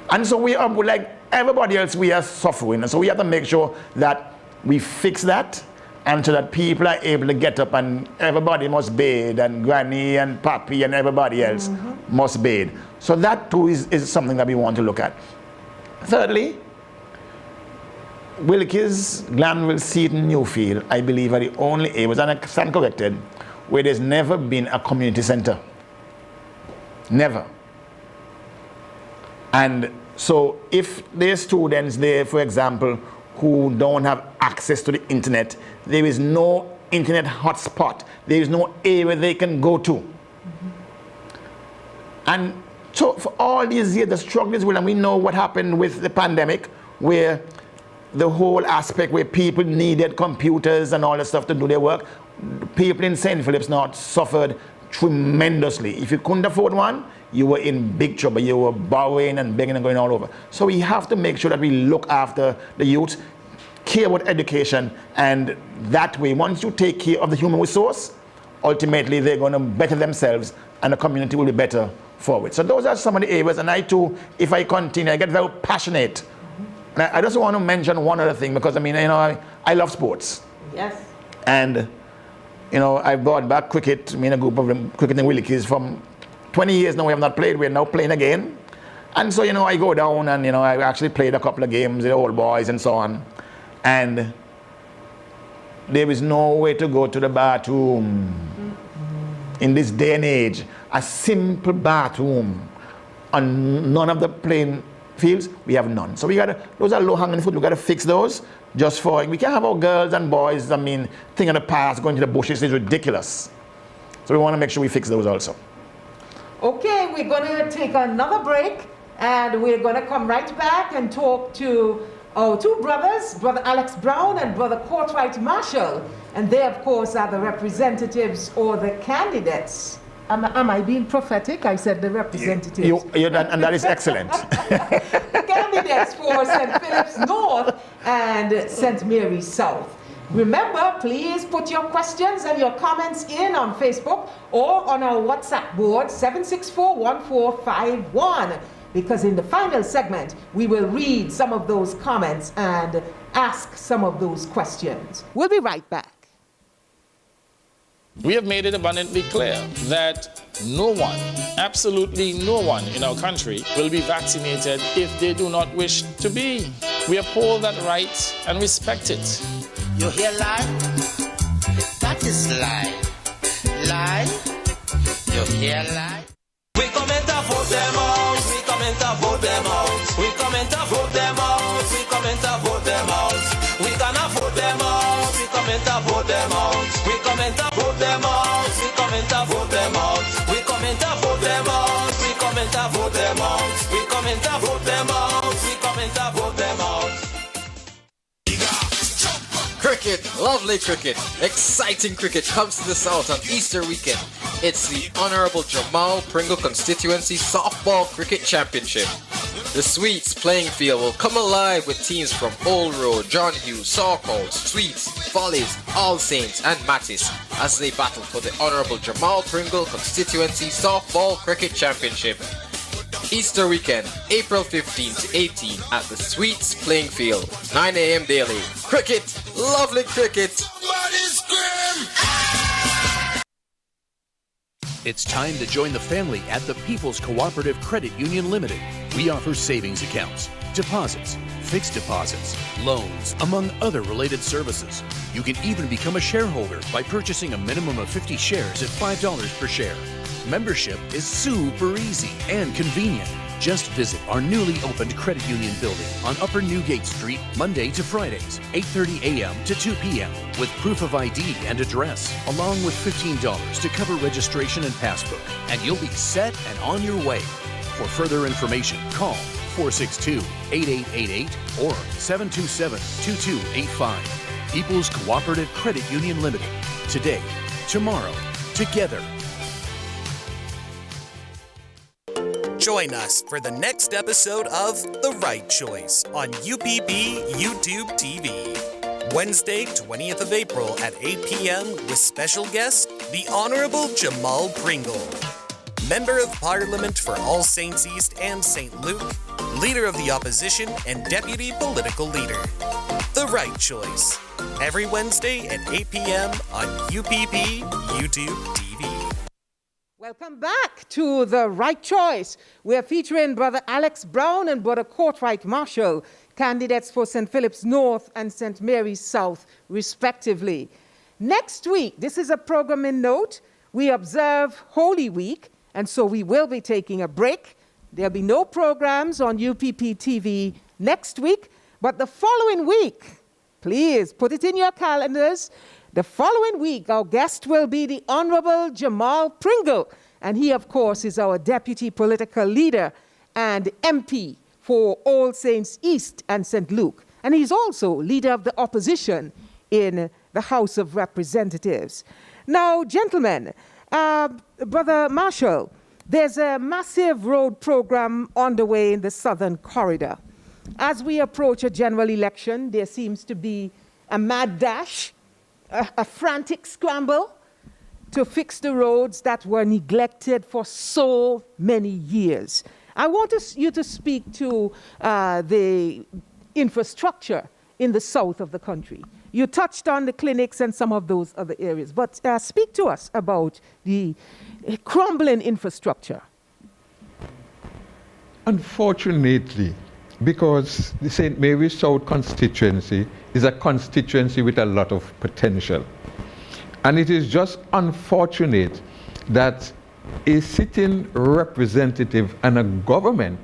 And so we are, like everybody else, we are suffering. And so we have to make sure that we fix that, and so that people are able to get up, and everybody must bathe, and Granny and Papi and everybody else must bathe. So that too is something that we want to look at. Thirdly, Wilkes, Glanville, Seaton, Newfield, I believe are the only areas, and I stand corrected, where there's never been a community center. Never. And so if there's students there, for example, who don't have access to the internet, there is no internet hotspot. There is no area they can go to. And so for all these years, the struggle is real, and we know what happened with the pandemic, where the whole aspect where people needed computers and all that stuff to do their work, people in St. Philip's North suffered tremendously. If you couldn't afford one, you were in big trouble. You were borrowing and begging and going all over. So we have to make sure that we look after the youth, care about education, and that way, once you take care of the human resource, ultimately they're going to better themselves and the community will be better for it. So those are some of the areas, and I too, if I continue, I get very passionate. And I just want to mention one other thing, because I mean, you know, I love sports. Yes. And, you know, I brought back cricket, me and a group of them, cricketing Willikies from 20 years now we have not played, we're now playing again. And so, you know, I go down and, you know, I actually played a couple of games with the old boys and so on. And there is no way to go to the bathroom in this day and age. A simple bathroom on none of the playing fields, we have none. So we gotta, those are low-hanging fruit, we gotta fix those just for, we can't have our girls and boys, I mean, thing in the past, going to the bushes is ridiculous. So we wanna make sure we fix those also. Okay, we're gonna take another break and we're gonna come right back and talk to our two brothers, Brother Alex Brown and Brother Courtwright Marshall. And they, of course, are the representatives or the candidates. Am I being prophetic? I said the representatives. And that is excellent. The candidates for St. Philip's North and St. Mary's South. Remember, please put your questions and your comments in on Facebook or on our WhatsApp board, 764-1451. Because in the final segment, we will read some of those comments and ask some of those questions. We'll be right back. We have made it abundantly clear that no one, absolutely no one in our country will be vaccinated if they do not wish to be. We uphold that right and respect it. You hear lie? That is lie. Lie? You hear lie? We come and vote them out. We come and vote them out. We come and vote them out. We come and vote them out. We gonna vote them out. We come and vote them out. We come and vote them out. We come and vote them out. We come and vote them out. We come and vote them out. We come and vote them out. We come and vote them out. Cricket, lovely cricket, exciting cricket comes to the South on Easter weekend. It's the Honorable Jamal Pringle Constituency Softball Cricket Championship. The Sweets playing field will come alive with teams from Old Road, John Hughes, Sawcold, Sweets, Follies, All Saints and Mattis as they battle for the Honorable Jamal Pringle Constituency Softball Cricket Championship. Easter weekend, April 15 to 18 at the Sweets playing field, 9 a.m. daily. Cricket, lovely cricket. It's time to join the family at the People's Cooperative Credit Union Limited. We offer savings accounts, deposits, fixed deposits, loans, among other related services. You can even become a shareholder by purchasing a minimum of 50 shares at $5 per share. Membership is super easy and convenient. Just visit our newly opened credit union building on Upper Newgate Street, Monday to Fridays, 8:30 a.m. to 2 p.m. with proof of ID and address, along with $15 to cover registration and passbook. And you'll be set and on your way. For further information, call 462-8888 or 727-2285. People's Cooperative Credit Union Limited. Today, tomorrow, together. Join us for the next episode of The Right Choice on UPP YouTube TV. Wednesday, 20th of April at 8 p.m. with special guest, the Honorable Jamal Pringle, Member of Parliament for All Saints East and St. Luke, Leader of the Opposition and Deputy Political Leader. The Right Choice, every Wednesday at 8 p.m. on UPP YouTube TV. Welcome back to The Right Choice. We're featuring Brother Alex Brown and Brother Courtwright Marshall, candidates for St. Philip's North and St. Mary's South, respectively. Next week, this is a programming note, we observe Holy Week, and so we will be taking a break. There'll be no programs on UPP TV next week, but the following week, please put it in your calendars. The following week, our guest will be the Honorable Jamal Pringle, and he, of course, is our Deputy Political Leader and MP for All Saints East and St. Luke. And he's also Leader of the Opposition in the House of Representatives. Now, gentlemen, Brother Marshall, there's a massive road program underway in the Southern Corridor. As we approach a general election, there seems to be a mad dash, a frantic scramble. to fix the roads that were neglected for so many years. I want you to speak to the infrastructure in the south of the country. You touched on the clinics and some of those other areas, but speak to us about the crumbling infrastructure. Unfortunately, because the St. Mary's South constituency is a constituency with a lot of potential. And it is just unfortunate that a sitting representative and a government,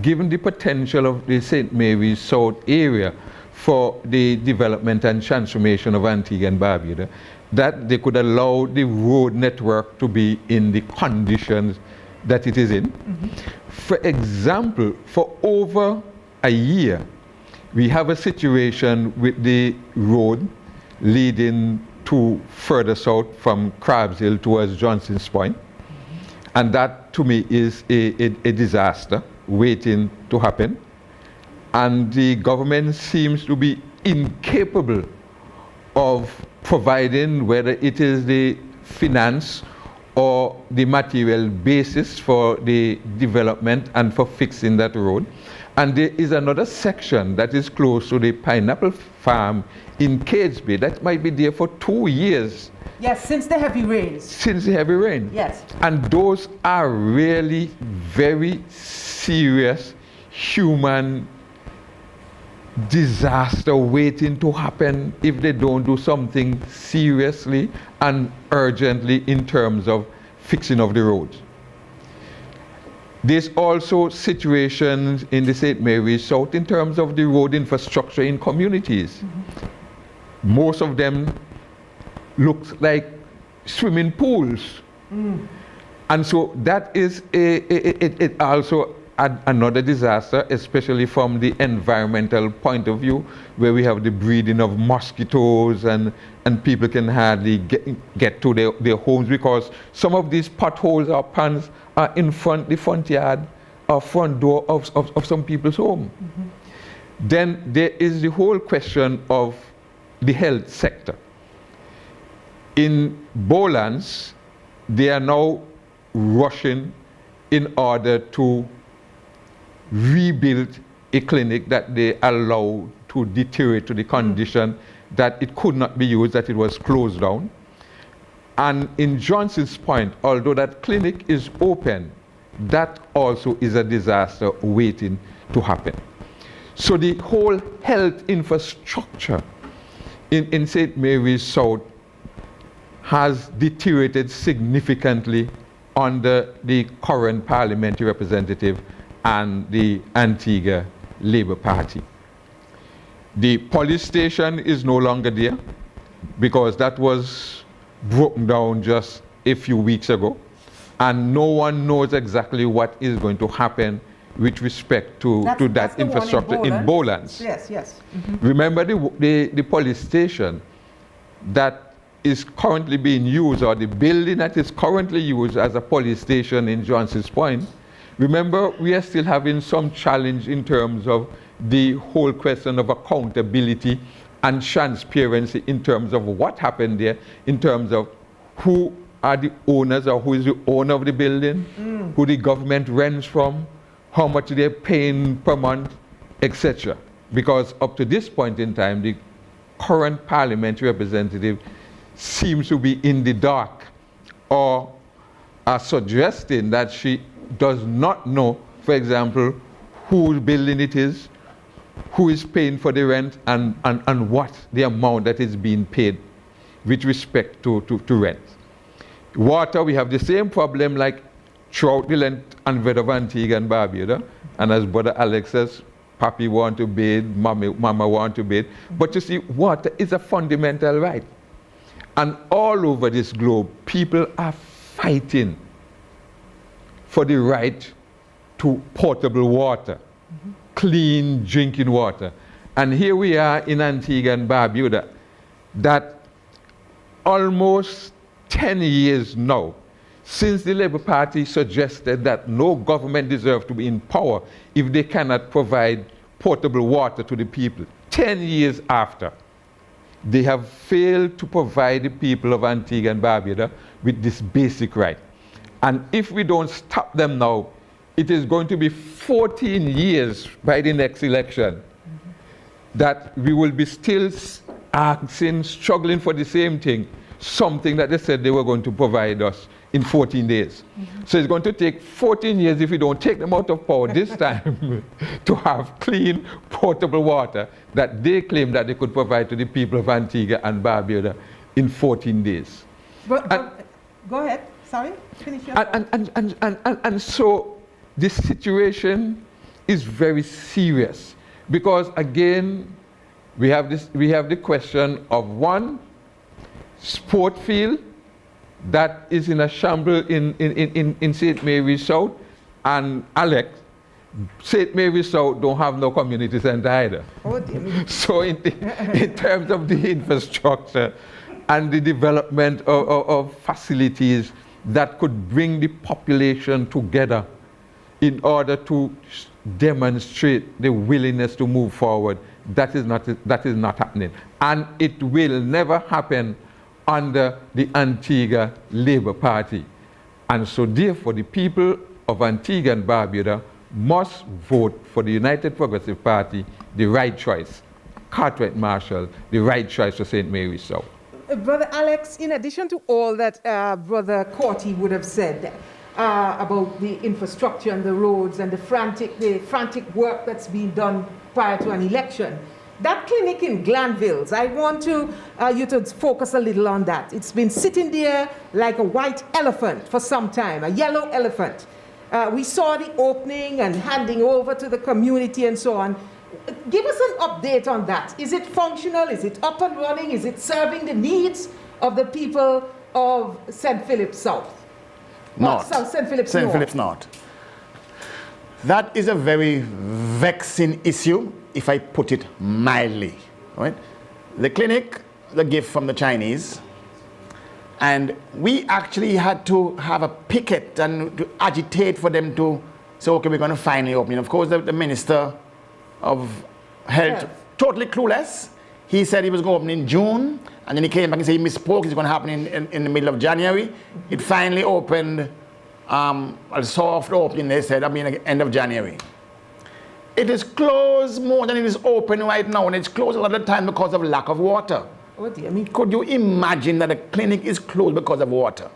given the potential of the St. Mary's South area for the development and transformation of Antigua and Barbuda, that they could allow the road network to be in the conditions that it is in. For example, for over a year, we have a situation with the road leading to further south from Crabs Hill towards Johnson's Point. And that, to me, is a disaster waiting to happen. And the government seems to be incapable of providing, whether it is the finance or the material basis for the development and for fixing that road. And there is another section that is close to the pineapple farm in Cadesby that might be there for 2 years. Yes, since the heavy rains. Since the heavy rain. Yes. And those are really very serious human disaster waiting to happen if they don't do something seriously and urgently in terms of fixing of the roads. There's also situations in the St. Mary's South in terms of the road infrastructure in communities. Most of them look like swimming pools. And so that is it also another disaster, especially from the environmental point of view, where we have the breeding of mosquitoes and people can hardly get to their homes because some of these potholes or ponds are in the front yard or front door of some people's home. Then there is the whole question of the health sector. In Bowlands, they are now rushing in order to rebuild a clinic that they allowed to deteriorate to the condition that it could not be used, that it was closed down. And in Johnson's Point, although that clinic is open, that also is a disaster waiting to happen. So the whole health infrastructure in St. Mary's South has deteriorated significantly under the current parliamentary representative and the Antigua Labour Party. The police station is no longer there because that was broken down just a few weeks ago, and no one knows exactly what is going to happen with respect to that infrastructure in Bowlands. Yes, yes. Remember the police station that is currently being used, or the building that is currently used as a police station in Johnson's Point. Remember, we are still having some challenge in terms of the whole question of accountability and transparency in terms of what happened there, in terms of who are the owners or who is the owner of the building, who the government rents from, how much they're paying per month, etc. Because up to this point in time, the current parliamentary representative seems to be in the dark, or are suggesting that she does not know, for example, whose building it is, who is paying for the rent, and what the amount that is being paid with respect to rent. Water, we have the same problem like throughout the length and breadth of Antigua and Barbuda. And as Brother Alex says, Papi want to bathe, Mama want to bathe. But you see, water is a fundamental right. And all over this globe, people are fighting for the right to potable water, clean drinking water. And here we are in Antigua and Barbuda, that almost 10 years now, since the Labour Party suggested that no government deserves to be in power if they cannot provide potable water to the people. 10 years after, they have failed to provide the people of Antigua and Barbuda with this basic right. And if we don't stop them now, it is going to be 14 years by the next election that we will be still asking, struggling for the same thing, something that they said they were going to provide us in 14 days. So it's going to take 14 years if we don't take them out of power this time to have clean, potable water that they claim that they could provide to the people of Antigua and Barbuda in 14 days. But go ahead, sorry, finish your and so this situation is very serious because again, we have the question of one sport field that is in a shambles in St. Mary's South, and Alex, St. Mary's South don't have no community center either. Oh, dear. So in terms of the infrastructure and the development of facilities that could bring the population together in order to demonstrate the willingness to move forward, that is not happening. And it will never happen under the Antigua Labour Party. And so therefore the people of Antigua and Barbuda must vote for the United Progressive Party, the right choice. Cartwright Marshall, the right choice for St. Mary's South. Brother Alex, in addition to all that Brother Corty would have said about the infrastructure and the roads and the frantic work that's being done prior to an election, that clinic in Glanville, I want you to focus a little on that. It's been sitting there like a white elephant for some time, a yellow elephant. We saw the opening and handing over to the community and so on. Give us an update on that. Is it functional? Is it up and running? Is it serving the needs of the people of St. Philip South? Not. St. Philip's St. North. Philip's North. That is a very vexing issue, if I put it mildly. Right? The clinic, the gift from the Chinese, and we actually had to have a picket and to agitate for them to say, okay, we're going to finally open it. Of course, the Minister of Health, totally clueless. He said he was going to open in June, and then he came back and said he misspoke. It's going to happen in the middle of January. It finally opened, a soft opening, they said, end of January. It is closed more than it is open right now, and it's closed a lot of the time because of lack of water. Oh dear. Could you imagine that a clinic is closed because of water?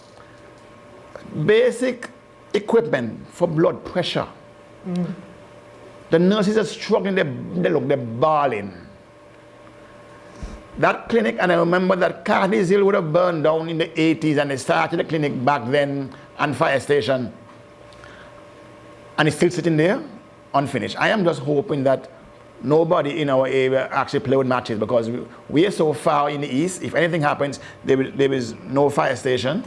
Basic equipment for blood pressure. The nurses are struggling, they're bawling. That clinic, and I remember that Cardi's Hill would have burned down in the 80s, and they started the clinic back then, and fire station. And it's still sitting there, unfinished. I am just hoping that nobody in our area actually play with matches, because we are so far in the east. If anything happens, there is no fire station.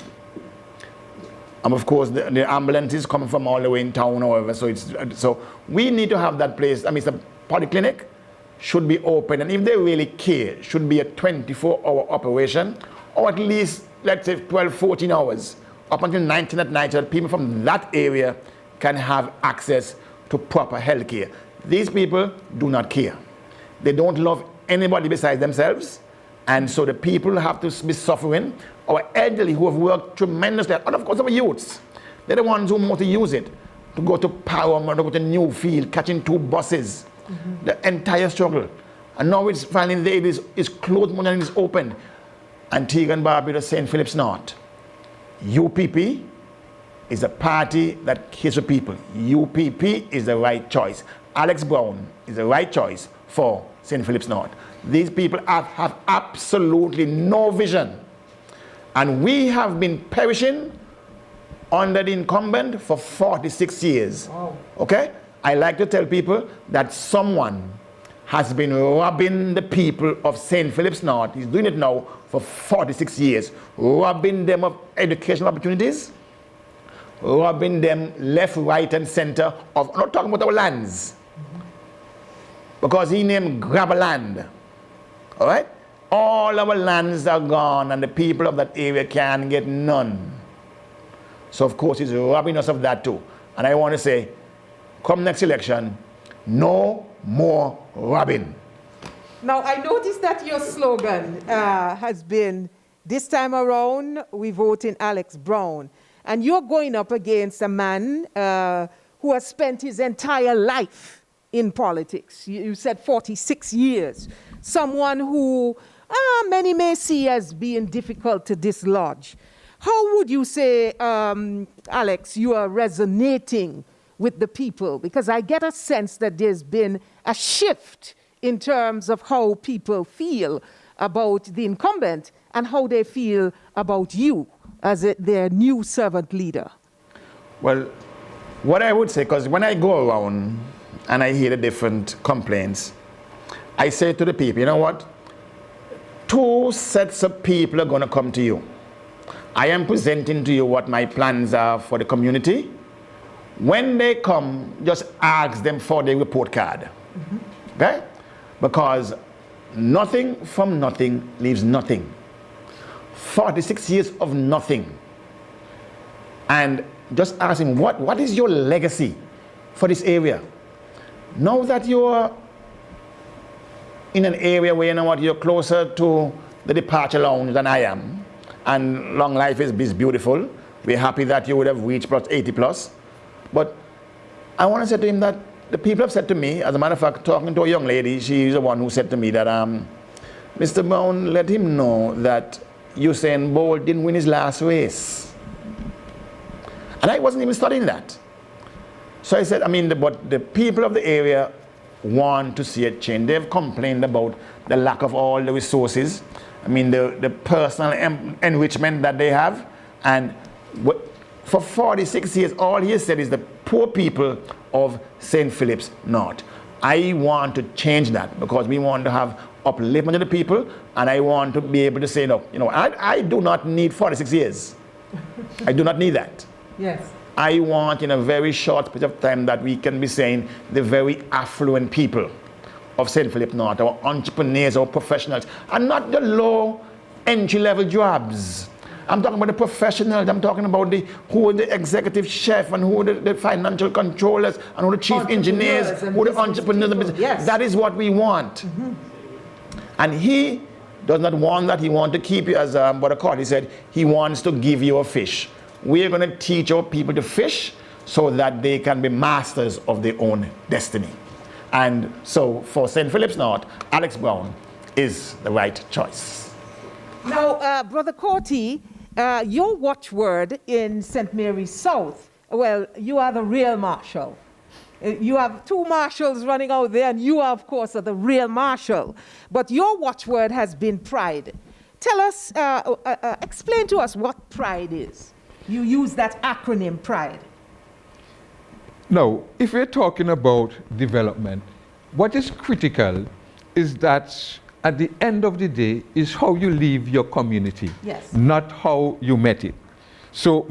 And of course, the ambulance is coming from all the way in town, however. So we need to have that place. The polyclinic should be open, and if they really care, should be a 24-hour operation, or at least, let's say, 12, 14 hours, up until 19 at night, so that people from that area can have access to proper health care. These people do not care. They don't love anybody besides themselves, and so the people have to be suffering. Our elderly who have worked tremendously, and of course our youths, they're the ones who want to use it, to go to Paramount, to go to Newfield, catching 2 buses, the entire struggle. And now it's finally there, it's closed more than it's open. Antigua and Barbuda, St. Philip's North. UPP is a party that cares for people. UPP is the right choice. Alex Brown is the right choice for St. Philip's North. These people have absolutely no vision. And we have been perishing under the incumbent for 46 years. Wow. Okay? I like to tell people that someone has been robbing the people of St. Philip's North. He's doing it now for 46 years. Robbing them of educational opportunities. Robbing them left, right, and center of, I'm not talking about our lands. Because he named grab a land. All right? All our lands are gone, and the people of that area can get none. So of course he's robbing us of that too. And I want to say, come next election, no more robbing. Now, I noticed that your slogan has been, this time around, we vote in Alex Brown. And you're going up against a man who has spent his entire life in politics. You said 46 years. Someone who many may see as being difficult to dislodge. How would you say, Alex, you are resonating with the people? Because I get a sense that there's been a shift in terms of how people feel about the incumbent and how they feel about you as their new servant leader. Well, what I would say, because when I go around and I hear the different complaints, I say to the people, you know what? 2 sets of people are going to come to you. I am presenting to you what my plans are for the community. When they come, just ask them for their report card. Okay? Because nothing from nothing leaves nothing. 46 years of nothing. And just ask him, what is your legacy for this area? Now that you're in an area where, you know what, you're closer to the departure lounge than I am, and long life is beautiful. We're happy that you would have reached plus 80 plus. But I want to say to him that the people have said to me, as a matter of fact, talking to a young lady, she's the one who said to me that, Mr. Brown, let him know that Usain Bolt didn't win his last race. And I wasn't even studying that. So I said, but the people of the area want to see a change. They've complained about the lack of all the resources. The personal enrichment that they have. And for 46 years, all he has said is the poor people of St. Philip's North. I want to change that because we want to have upliftment of the people, and I want to be able to say, no, I do not need 46 years. I do not need that. Yes. I want in a very short period of time that we can be saying the very affluent people of St. Philip North, our entrepreneurs, our professionals, and not the low entry-level jobs. I'm talking about the professionals. I'm talking about who are the executive chef and who are the financial controllers and who are the chief engineers, who are the entrepreneurs. Yes. That is what we want. And he does not want that. He wants to keep you, as Brother Carly said, he wants to give you a fish. We are going to teach our people to fish so that they can be masters of their own destiny. And so for St. Philip's North, Alex Brown is the right choice. Now, Brother Corty, your watchword in St. Mary's South, well, you are the real marshal. You have 2 marshals running out there, and you, of course, are the real marshal. But your watchword has been pride. Tell us, explain to us what pride is. You use that acronym, PRIDE. Now, if we're talking about development, what is critical is that at the end of the day is how you leave your community, yes, not how you met it. So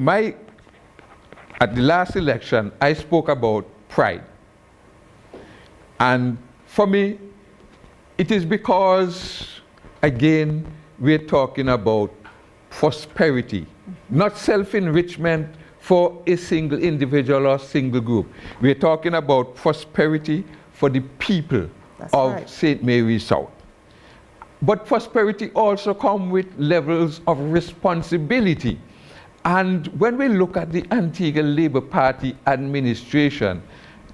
at the last election, I spoke about pride. And for me, it is because, again, we're talking about prosperity, not self-enrichment for a single individual or single group. We're talking about prosperity for the people of St. Mary's South. But prosperity also comes with levels of responsibility. And when we look at the Antigua Labour Party administration,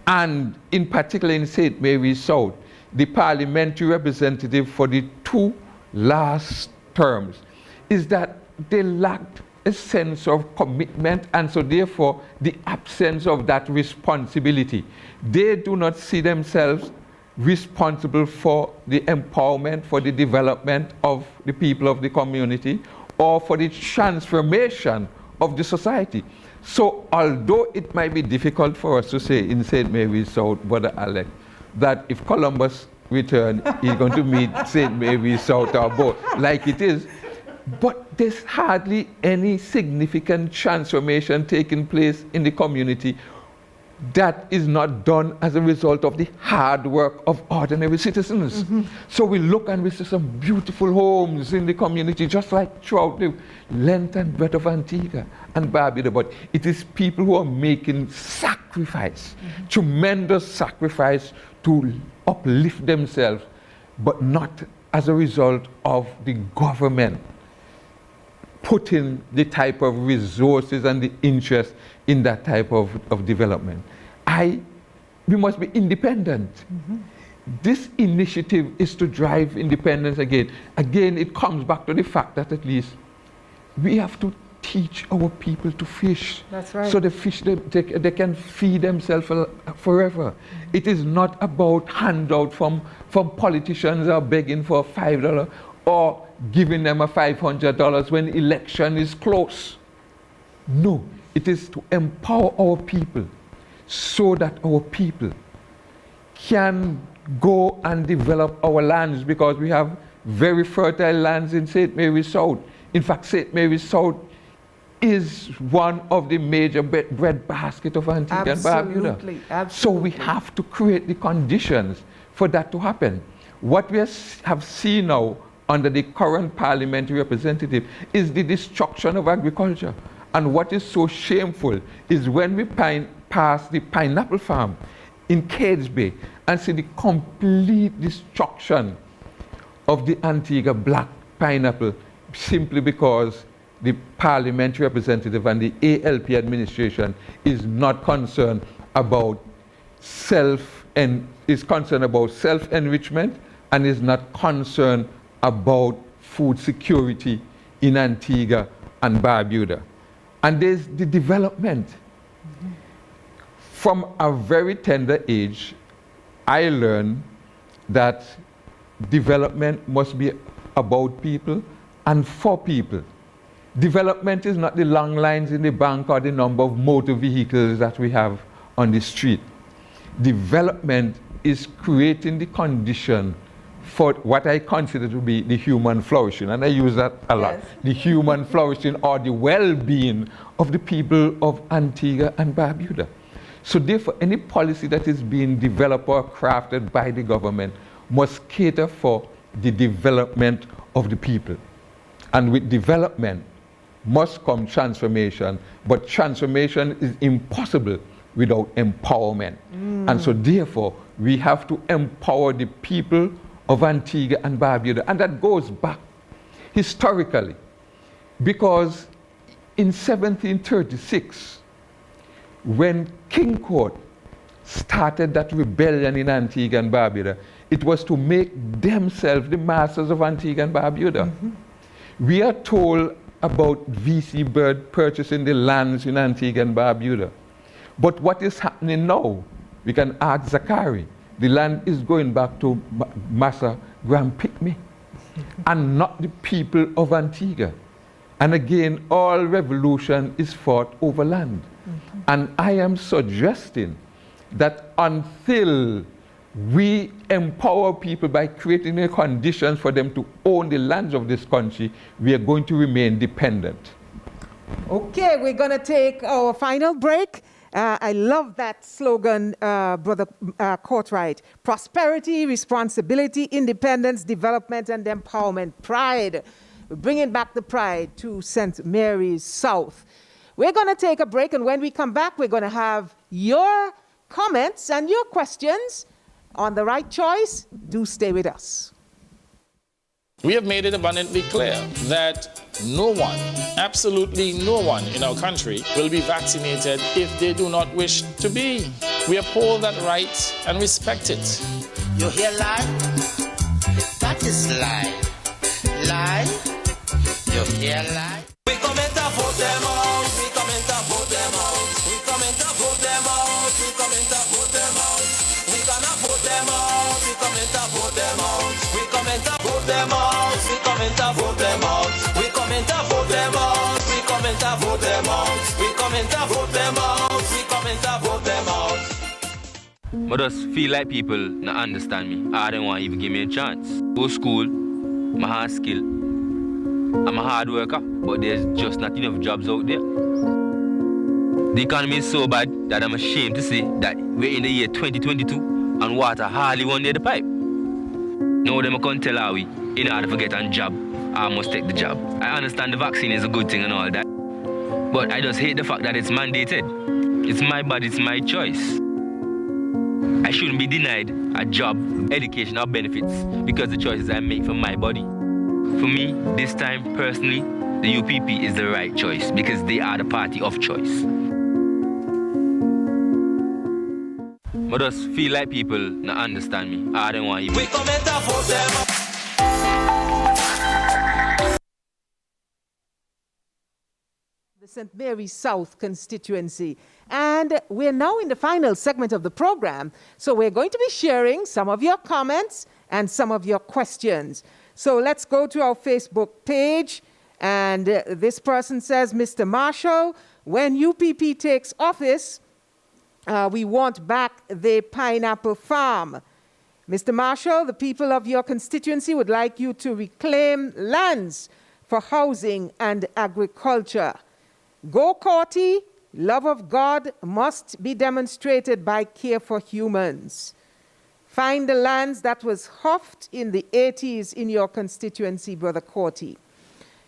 and in particular in St. Mary's South, the parliamentary representative for the 2 last terms, is that they lacked a sense of commitment, and so therefore the absence of that responsibility. They do not see themselves responsible for the empowerment, for the development of the people of the community, or for the transformation of the society. So although it might be difficult for us to say in St. Mary's South, Brother Alex, that if Columbus returned, he's going to meet St. Mary's South or both, like it is, but there's hardly any significant transformation taking place in the community that is not done as a result of the hard work of ordinary citizens. Mm-hmm. So we look and we see some beautiful homes in the community, just like throughout the length and breadth of Antigua and Barbuda, but it is people who are making sacrifice, tremendous sacrifice to uplift themselves. but not as a result of the government putting the type of resources and the interest in that type of development. We must be independent. This initiative is to drive independence again. Again, it comes back to the fact that at least we have to teach our people to fish. That's right. So the fish, they can feed themselves forever. It is not about handout from politicians who are begging for $5 or giving them a $500 when election is close. No, it is to empower our people so that our people can go and develop our lands, because we have very fertile lands in St. Mary's South. In fact, St. Mary's South is one of the major bread basket of Antigua and Barbuda. Absolutely. So we have to create the conditions for that to happen. What we have seen now under the current parliamentary representative is the destruction of agriculture. And what is so shameful is when we pass the pineapple farm in Cades Bay and see the complete destruction of the Antigua black pineapple, simply because the parliamentary representative and the ALP administration is not concerned about self-enrichment and is not concerned about food security in Antigua and Barbuda. And there's the development. From a very tender age, I learned that development must be about people and for people. Development is not the long lines in the bank or the number of motor vehicles that we have on the street. Development is creating the condition for what I consider to be the human flourishing, and I use that a lot. Yes. The human flourishing or the well-being of the people of Antigua and Barbuda. So therefore, any policy that is being developed or crafted by the government must cater for the development of the people. And with development must come transformation, but transformation is impossible without empowerment. And so therefore, we have to empower the people of Antigua and Barbuda. And that goes back historically, because in 1736, when King Court started that rebellion in Antigua and Barbuda, it was to make themselves the masters of Antigua and Barbuda. We are told about V.C. Bird purchasing the lands in Antigua and Barbuda. But what is happening now? We can ask Zachary. The land is going back to Massa Grand Pygmy and not the people of Antigua. And again, all revolution is fought over land. And I am suggesting that until we empower people by creating the conditions for them to own the lands of this country, we are going to remain dependent. Okay, we're going to take our final break. I love that slogan, Brother Courtwright. Prosperity, responsibility, independence, development, and empowerment. Pride. We're bringing back the pride to St. Mary's South. We're going to take a break, and when we come back, we're going to have your comments and your questions on the right choice. Do stay with us. We have made it abundantly clear that no one, absolutely no one in our country will be vaccinated if they do not wish to be. We uphold that right and respect it. You hear lie? That is lie. Lie? You hear lie? We come and vote them out. We come and vote them out. We come and vote them out. We come and vote them out. We gonna vote them out. We come and vote them out. We come and vote them out. We come and vote them out. We come and vote them out. We come and vote them out. We come and vote them out. We come and vote them out. I just feel like people not understand me. I don't want to even give me a chance. Go to school, I have skill. I'm a hard worker, but there's just not enough jobs out there. The economy is so bad that I'm ashamed to say that we're in the year 2022 and water hardly one near the pipe. Now them can't tell how we, in order to get a job, I must take the job. I understand the vaccine is a good thing and all that, but I just hate the fact that it's mandated. It's my body, it's my choice. I shouldn't be denied a job, education, or benefits because the choices I make for my body. For me, this time, personally, the UPP is the right choice because they are the party of choice. I just feel like people not understand me. I don't want even. The St. Mary's South constituency. And we're now in the final segment of the program. So we're going to be sharing some of your comments and some of your questions. So let's go to our Facebook page. And this person says, Mr. Marshall, when UPP takes office, we want back the pineapple farm. Mr. Marshall, the people of your constituency would like you to reclaim lands for housing and agriculture. Go Corty, love of God must be demonstrated by care for humans. Find the lands that was huffed in the 80s in your constituency, Brother Corty.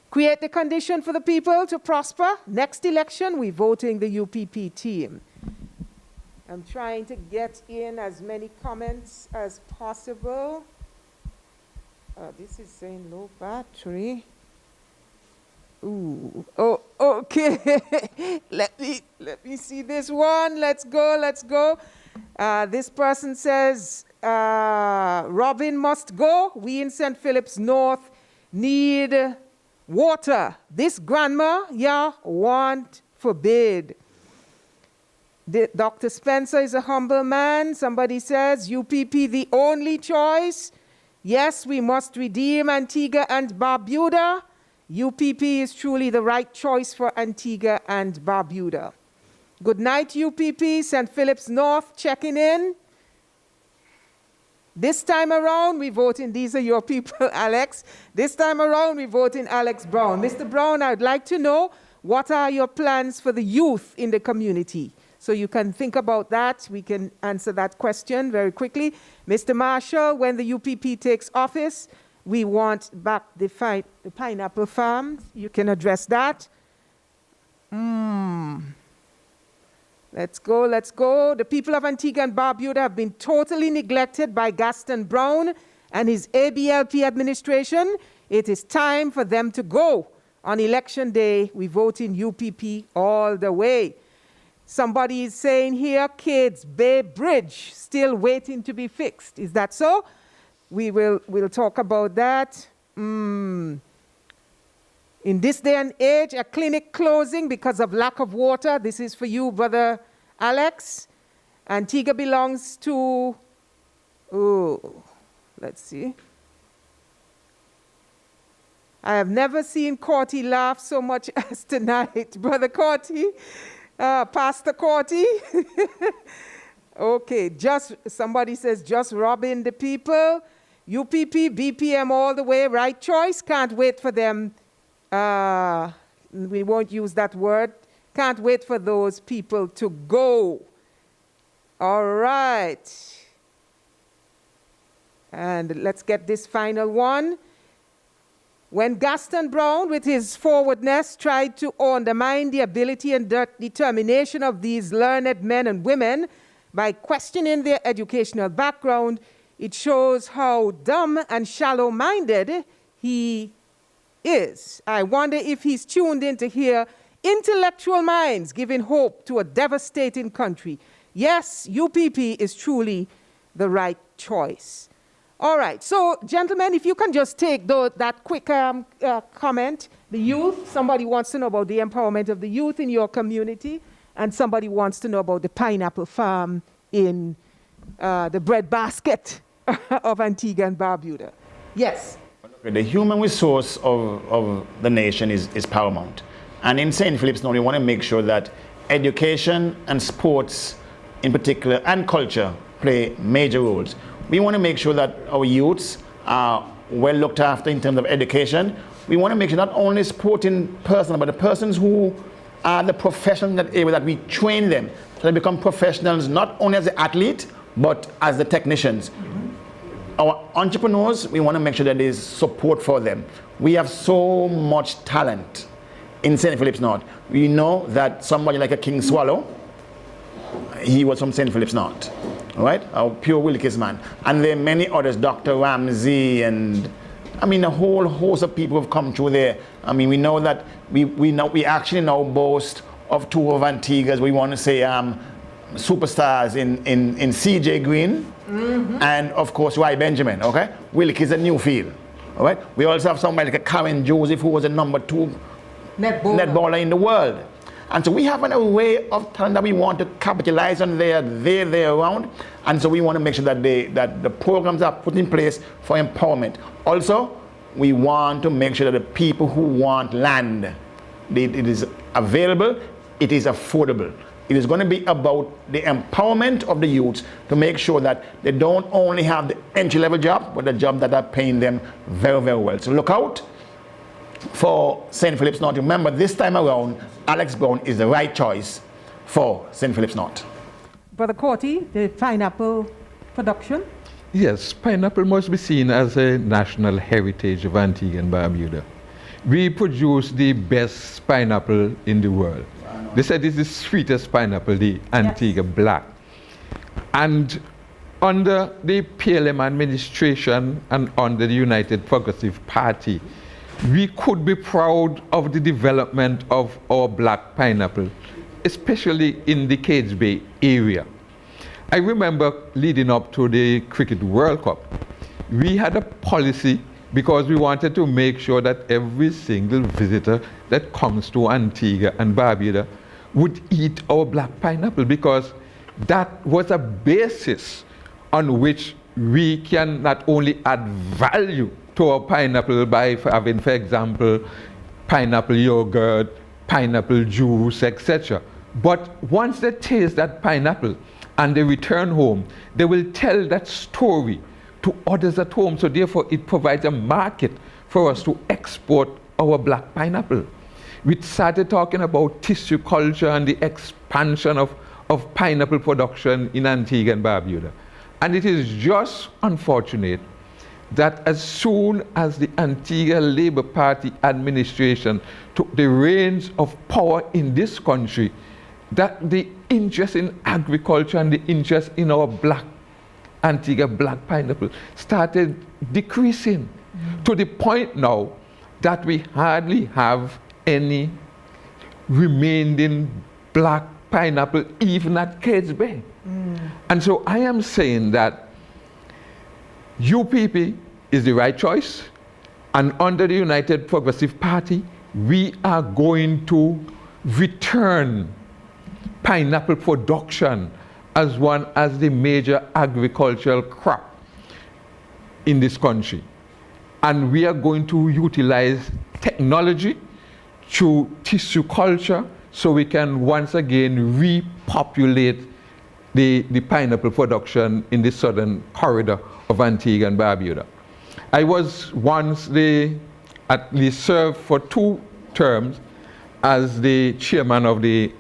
Create the condition for the people to prosper. Next election, we're voting the UPP team. I'm trying to get in as many comments as possible. This is saying low battery. Ooh, oh, okay. let me see this one. Let's go. This person says, Robin must go. We in St. Philip's North need water. This grandma, want forbid. Dr. Spencer is a humble man. Somebody says, UPP the only choice. Yes, we must redeem Antigua and Barbuda. UPP is truly the right choice for Antigua and Barbuda. Good night, UPP. St. Philip's North checking in. This time around, we vote in, these are your people, Alex. This time around, we vote in Alex Brown. Mr. Brown, I'd like to know, what are your plans for the youth in the community? So you can think about that. We can answer that question very quickly. Mr. Marshall, when the UPP takes office, we want back the pineapple farm. You can address that. Let's go. The people of Antigua and Barbuda have been totally neglected by Gaston Brown and his ABLP administration. It is time for them to go. On election day, we vote in UPP all the way. Somebody is saying here, Kids Bay Bridge still waiting to be fixed. Is that so? We'll talk about that. In this day and age, a clinic closing because of lack of water. This is for you, Brother Alex. Antigua belongs to, let's see. I have never seen Corty laugh so much as tonight. Brother Corty, Pastor Corty. Okay, somebody says, just robbing the people. UPP, BPM all the way, right choice. Can't wait for them. We won't use that word. Can't wait for those people to go. All right. And let's get this final one. When Gaston Brown, with his forwardness, tried to undermine the ability and determination of these learned men and women by questioning their educational background, it shows how dumb and shallow-minded he is. I wonder if he's tuned in to hear intellectual minds giving hope to a devastating country. Yes, UPP is truly the right choice. All right, so gentlemen, if you can just take that quick comment. The youth, somebody wants to know about the empowerment of the youth in your community, and somebody wants to know about the pineapple farm in the breadbasket of Antigua and Barbuda. Yes? The human resource of the nation is paramount. And in St. Philip's now, we want to make sure that education and sports in particular and culture play major roles. We want to make sure that our youths are well looked after in terms of education. We want to make sure not only sporting personnel, but the persons who are the professionals in that area, that we train them so they become professionals not only as the athlete, but as the technicians. Our entrepreneurs, we want to make sure that there is support for them. We have so much talent in St. Philip's North. We know that somebody like a King Swallow, he was from St. Philip's North. right? A pure Wilkes man. And there are many others, Dr. Ramsey, and I mean a whole host of people have come through there. I mean, we know that we actually now boast of two of Antigua's, we want to say superstars in CJ Green and of course Roy Benjamin, okay? Wilkes and Newfield, all right? We also have somebody like Karen Joseph, who was the #2 netballer in the world. And so we have an array of talent that we want to capitalize on there around. And so we want to make sure that the programs are put in place for empowerment. Also, we want to make sure that the people who want land, it is available, it is affordable. It is going to be about the empowerment of the youths to make sure that they don't only have the entry-level job, but the job that are paying them very, very well. So look out for St. Philip's North. Remember, this time around, Alex Brown is the right choice for St. Philip's North. Brother Corty, the pineapple production? Yes, pineapple must be seen as a national heritage of Antigua and Barbuda. We produce the best pineapple in the world. They said it's the sweetest pineapple, the Antigua Black. And under the PLM administration and under the United Progressive Party, we could be proud of the development of our black pineapple, especially in the Cades Bay area. I remember leading up to the Cricket World Cup, we had a policy because we wanted to make sure that every single visitor that comes to Antigua and Barbuda would eat our black pineapple, because that was a basis on which we can not only add value to our pineapple by having, for example, pineapple yogurt, pineapple juice, etc. But once they taste that pineapple and they return home, they will tell that story to others at home. So therefore, it provides a market for us to export our black pineapple. We started talking about tissue culture and the expansion of pineapple production in Antigua and Barbuda. And it is just unfortunate that as soon as the Antigua Labour Party administration took the reins of power in this country, that the interest in agriculture and the interest in our black Antigua black pineapple started decreasing to the point now that we hardly have any remaining black pineapple even at Cades Bay. And so I am saying that UPP is the right choice, and under the United Progressive Party, we are going to return pineapple production as one as the major agricultural crop in this country. And we are going to utilize technology through tissue culture so we can once again repopulate the pineapple production in the southern corridor of Antigua and Barbuda. I was once at least served for 2 terms as the chairman of the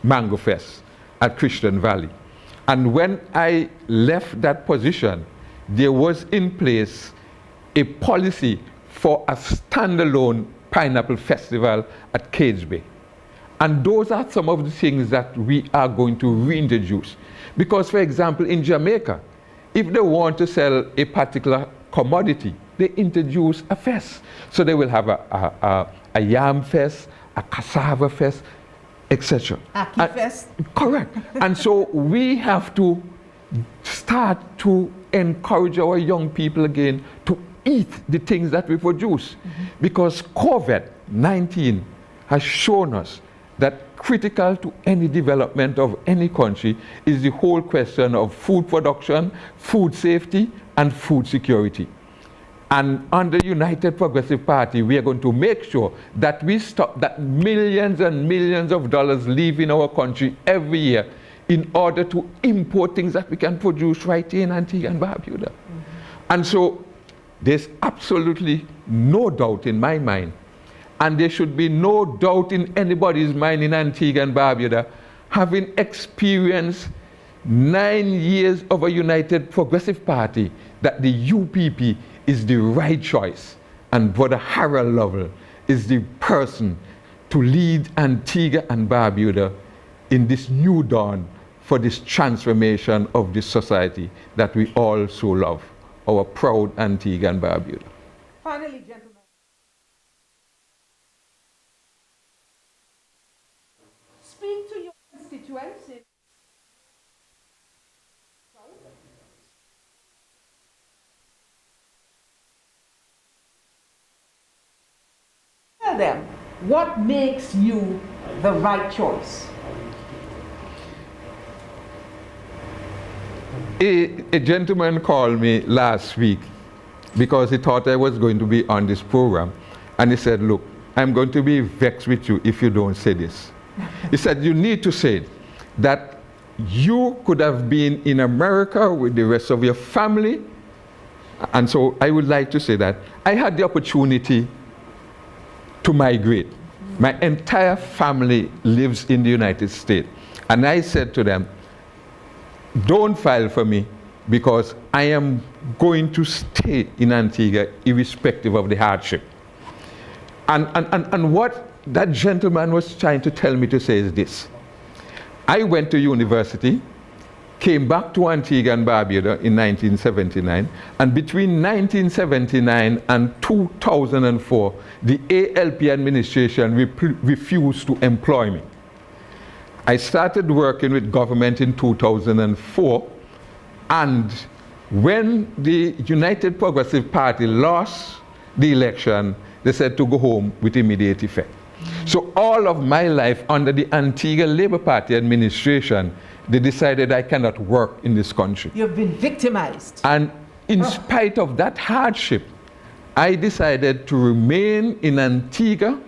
Mango Fest at Christian Valley. And when I left that position, there was in place a policy for a standalone pineapple festival at Cades Bay. And those are some of the things that we are going to reintroduce. Because, for example, in Jamaica, if they want to sell a particular commodity, they introduce a fest. So they will have a yam fest, a cassava fest, etc. Aki fest. Correct. And so we have to start to encourage our young people again to eat the things that we produce. Because COVID-19 has shown us that critical to any development of any country is the whole question of food production, food safety, and food security. And under United Progressive Party, we are going to make sure that we stop that millions and millions of dollars leave in our country every year in order to import things that we can produce right here in Antigua and Barbuda. And so there's absolutely no doubt in my mind, and there should be no doubt in anybody's mind in Antigua and Barbuda, having experienced 9 years of a United Progressive Party, that the UPP is the right choice. And Brother Harold Lovell is the person to lead Antigua and Barbuda in this new dawn for this transformation of this society that we all so love, our proud Antigua and Barbuda. Finally, gentlemen. Speak to your constituents. Tell them what makes you the right choice. A gentleman called me last week because he thought I was going to be on this program, and he said, look, I'm going to be vexed with you if you don't say this. He said, you need to say that you could have been in America with the rest of your family. And so I would like to say that I had the opportunity to migrate. My entire family lives in the United States. And I said to them, don't file for me because I am going to stay in Antigua irrespective of the hardship. And what that gentleman was trying to tell me to say is this. I went to university, came back to Antigua and Barbuda in 1979, and between 1979 and 2004, the ALP administration refused to employ me. I started working with government in 2004, and when the United Progressive Party lost the election, they said to go home with immediate effect. So all of my life under the Antigua Labour Party administration, they decided I cannot work in this country. You've been victimized. And in spite of that hardship, I decided to remain in Antigua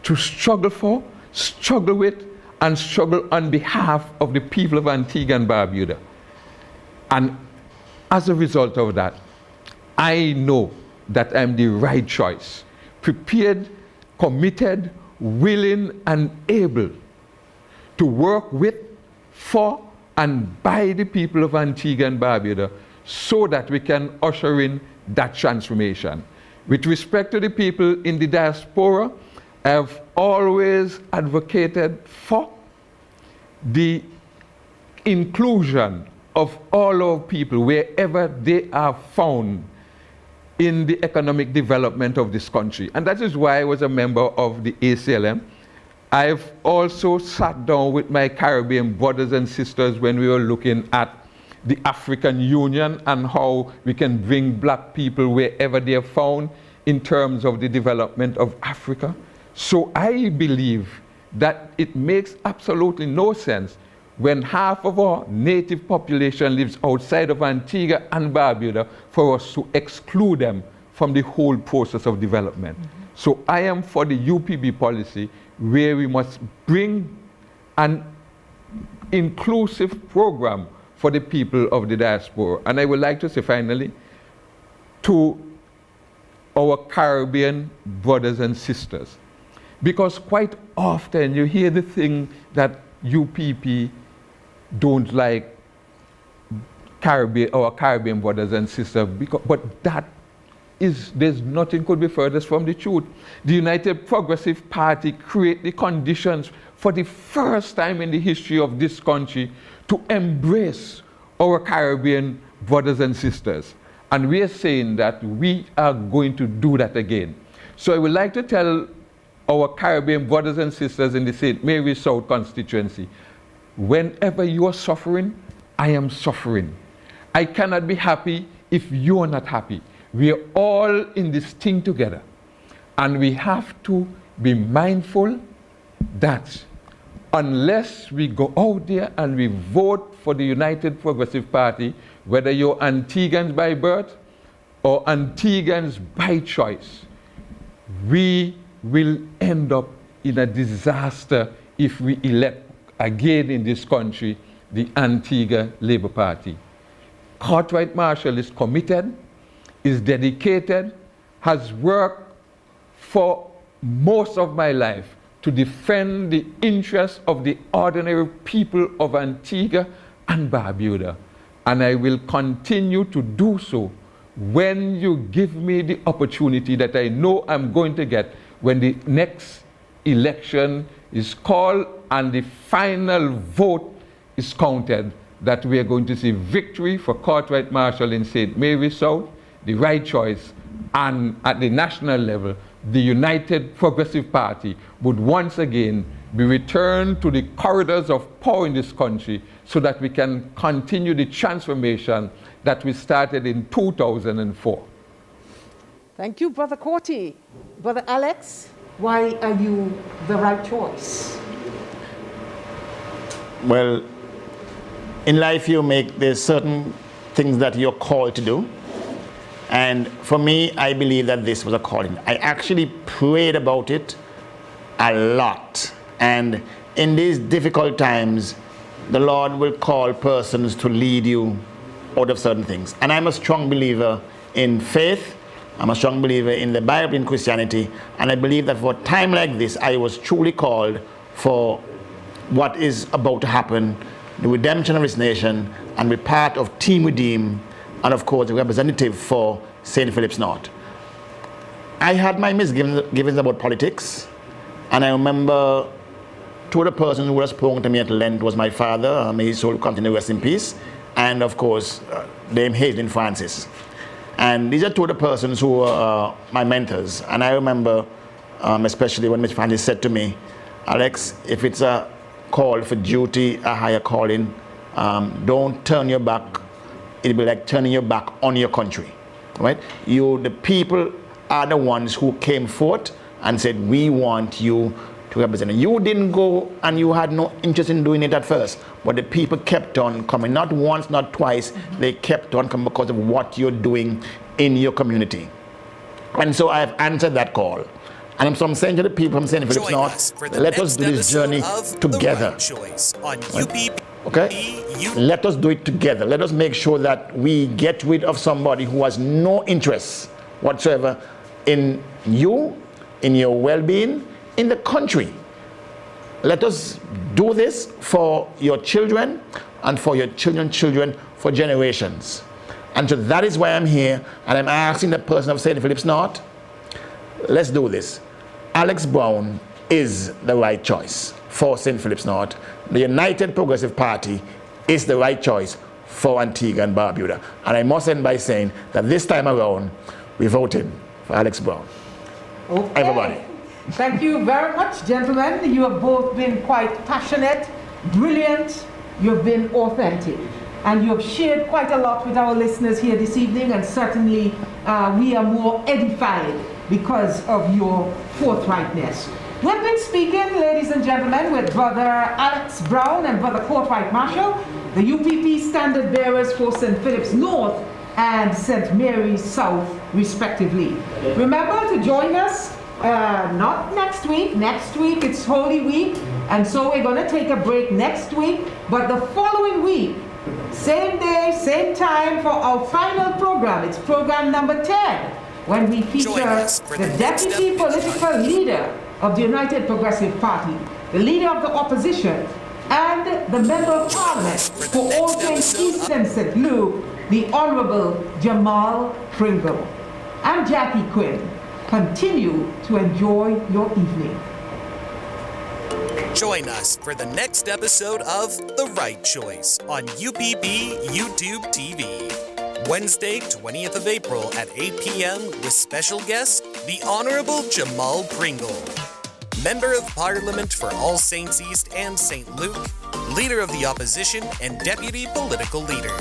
to struggle with, and struggle on behalf of the people of Antigua and Barbuda. And as a result of that, I know that I'm the right choice. Prepared, committed, willing, and able to work with, for, and by the people of Antigua and Barbuda so that we can usher in that transformation. With respect to the people in the diaspora, I have always advocated for the inclusion of all our people wherever they are found in the economic development of this country. And that is why I was a member of the ACLM. I've also sat down with my Caribbean brothers and sisters when we were looking at the African Union and how we can bring black people wherever they are found in terms of the development of Africa. So I believe that it makes absolutely no sense when half of our native population lives outside of Antigua and Barbuda for us to exclude them from the whole process of development. So I am for the UPP policy where we must bring an inclusive program for the people of the diaspora. And I would like to say finally to our Caribbean brothers and sisters, because quite often you hear the thing that UPP don't like our Caribbean brothers and sisters, but that is, there's nothing could be furthest from the truth. The United Progressive Party create the conditions for the first time in the history of this country to embrace our Caribbean brothers and sisters. And we are saying that we are going to do that again. So I would like to tell our Caribbean brothers and sisters in the St. Mary's South constituency, whenever you are suffering, I am suffering. I cannot be happy if you are not happy. We are all in this thing together. And we have to be mindful that unless we go out there and we vote for the United Progressive Party, whether you're Antiguans by birth or Antiguans by choice, we will end up in a disaster if we elect again in this country the Antigua Labour Party. Cartwright Marshall is committed, is dedicated, has worked for most of my life to defend the interests of the ordinary people of Antigua and Barbuda. And I will continue to do so when you give me the opportunity that I know I'm going to get when the next election is called and the final vote is counted, that we are going to see victory for court-right martial in St. Mary's South, the right choice, and at the national level, the United Progressive Party would once again be returned to the corridors of power in this country so that we can continue the transformation that we started in 2004. Thank you, Brother Corty. Brother Alex, why are you the right choice? Well, in life there's certain things that you're called to do. And for me, I believe that this was a calling. I actually prayed about it a lot. And in these difficult times, the Lord will call persons to lead you out of certain things. And I'm a strong believer in faith. I'm a strong believer in the Bible, in Christianity. And I believe that for a time like this, I was truly called for what is about to happen, the redemption of this nation, and be part of Team Redeem, and of course, the representative for St. Philip's North. I had my misgivings about politics, and I remember two of the persons who were spoken to me at length was my father, may his soul continue to rest in peace, and of course, Dame Hazelin Francis. And these are two of the persons who were my mentors. And I remember, especially when Mr. Francis said to me, Alex, if it's a call for duty, a higher calling, don't turn your back. It'll be like turning your back on your country, right? The people are the ones who came forth and said, we want you to represent. You didn't go and you had no interest in doing it at first, but the people kept on coming, not once, not twice, they kept on coming because of what you're doing in your community. And so I have answered that call. And so I'm saying to the people from St. Philip's North, let us do this journey together. Okay? Let us do it together. Let us make sure that we get rid of somebody who has no interest whatsoever in you, in your well-being, in the country. Let us do this for your children and for your children's children for generations. And so that is why I'm here, and I'm asking the person of St. Philip's North, let's do this. Alex Brown is the right choice for St. Philip's North. The United Progressive Party is the right choice for Antigua and Barbuda. And I must end by saying that this time around, we're voting for Alex Brown. Okay. Everybody. Thank you very much, gentlemen. You have both been quite passionate, brilliant, you've been authentic, and you have shared quite a lot with our listeners here this evening, and certainly we are more edified because of your forthrightness. We've been speaking, ladies and gentlemen, with Brother Alex Brown and Brother Courtwright Marshall, the UPP standard bearers for St. Philip's North and St. Mary's South, respectively. Remember to join us, not next week. Next week it's Holy Week, and so we're going to take a break next week, but the following week, same day, same time, for our final program. It's program number 10, when we feature the deputy political leader of the United Progressive Party, the leader of the opposition, and the member of parliament for all things Eastern St. Luke, the Honorable Jamal Pringle. I'm Jackie Quinn. Continue to enjoy your evening. Join us for the next episode of The Right Choice on UPP YouTube TV. Wednesday, 20th of April at 8 p.m. with special guest, the Honorable Jamal Pringle, Member of Parliament for All Saints East and St. Luke, Leader of the Opposition and Deputy Political Leader.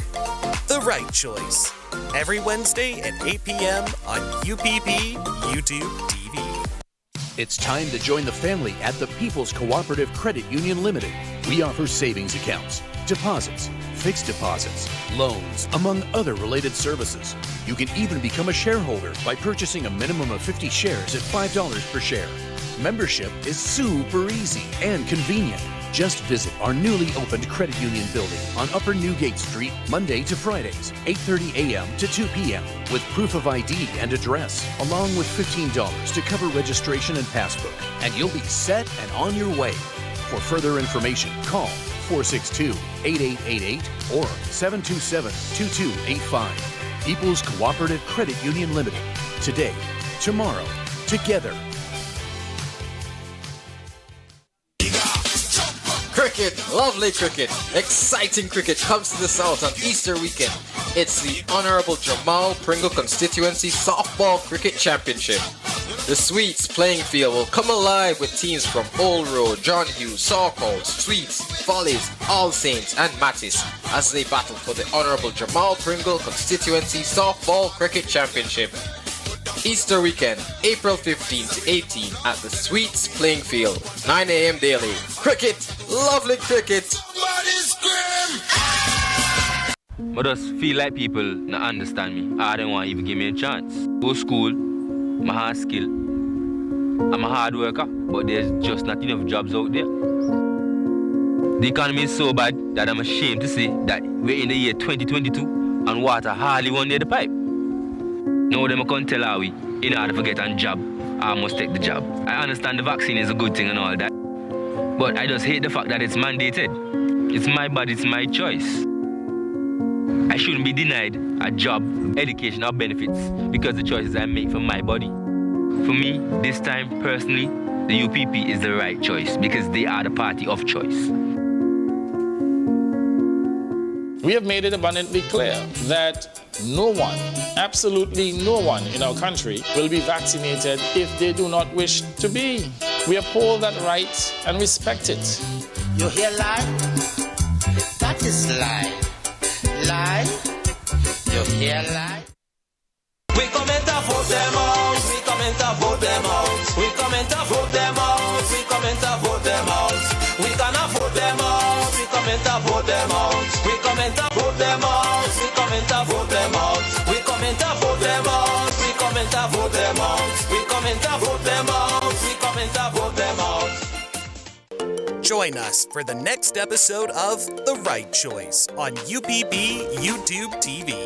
The Right Choice, every Wednesday at 8 p.m. on UPP YouTube TV. It's time to join the family at the People's Cooperative Credit Union Limited. We offer savings accounts, deposits, fixed deposits, loans, among other related services. You can even become a shareholder by purchasing a minimum of 50 shares at $5 per share. Membership is super easy and convenient. Just visit our newly opened credit union building on Upper Newgate Street, Monday to Fridays, 8:30 a.m. to 2 p.m. with proof of ID and address, along with $15 to cover registration and passbook. And you'll be set and on your way. For further information, call 462-8888 or 727-2285. People's Cooperative Credit Union Limited. Today, tomorrow, together. Cricket, lovely cricket, exciting cricket comes to the south on Easter weekend. It's the Honorable Jamal Pringle Constituency Softball Cricket Championship. The Sweets playing field will come alive with teams from Old Road, John Hughes, Sawcold, Sweets, Follies, All Saints and Mattis as they battle for the Honorable Jamal Pringle Constituency Softball Cricket Championship. Easter weekend, April 15 to 18 at the Sweets playing field, 9 a.m. daily. Cricket, lovely cricket. I just feel like people not understand me. I don't want to even give me a chance. Go school, my hard skill. I'm a hard worker, but there's just not enough jobs out there. The economy is so bad that I'm ashamed to say that we're in the year 2022 and water hardly one near the pipe. Now them can't tell how we, in order to get a job, I must take the job. I understand the vaccine is a good thing and all that, but I just hate the fact that it's mandated. It's my body, it's my choice. I shouldn't be denied a job, education, or benefits because the choices I make for my body. For me, this time, personally, the UPP is the right choice because they are the party of choice. We have made it abundantly clear that no one, absolutely no one in our country will be vaccinated if they do not wish to be. We uphold that right and respect it. You hear lie? That is lie. Lie? You hear lie? We come and vote them out. We come and vote them out. We come and vote them out. We come and vote them out. We gonna vote them out. We come and vote them out. We come and vote them out. We come and vote them out. We come and vote them out. We come and vote them out. We come and vote them out. We come and vote them out. Join us for the next episode of The Right Choice on UPP YouTube TV.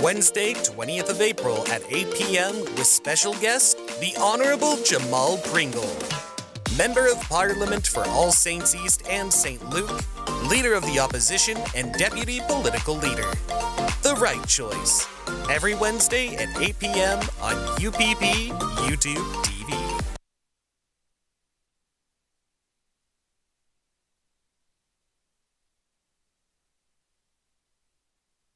Wednesday, 20th of April at 8 p.m. with special guest, the Honorable Jamal Pringle, Member of Parliament for All Saints East and St. Luke, Leader of the Opposition and Deputy Political Leader. The Right Choice, every Wednesday at 8 p.m. on UPP YouTube TV.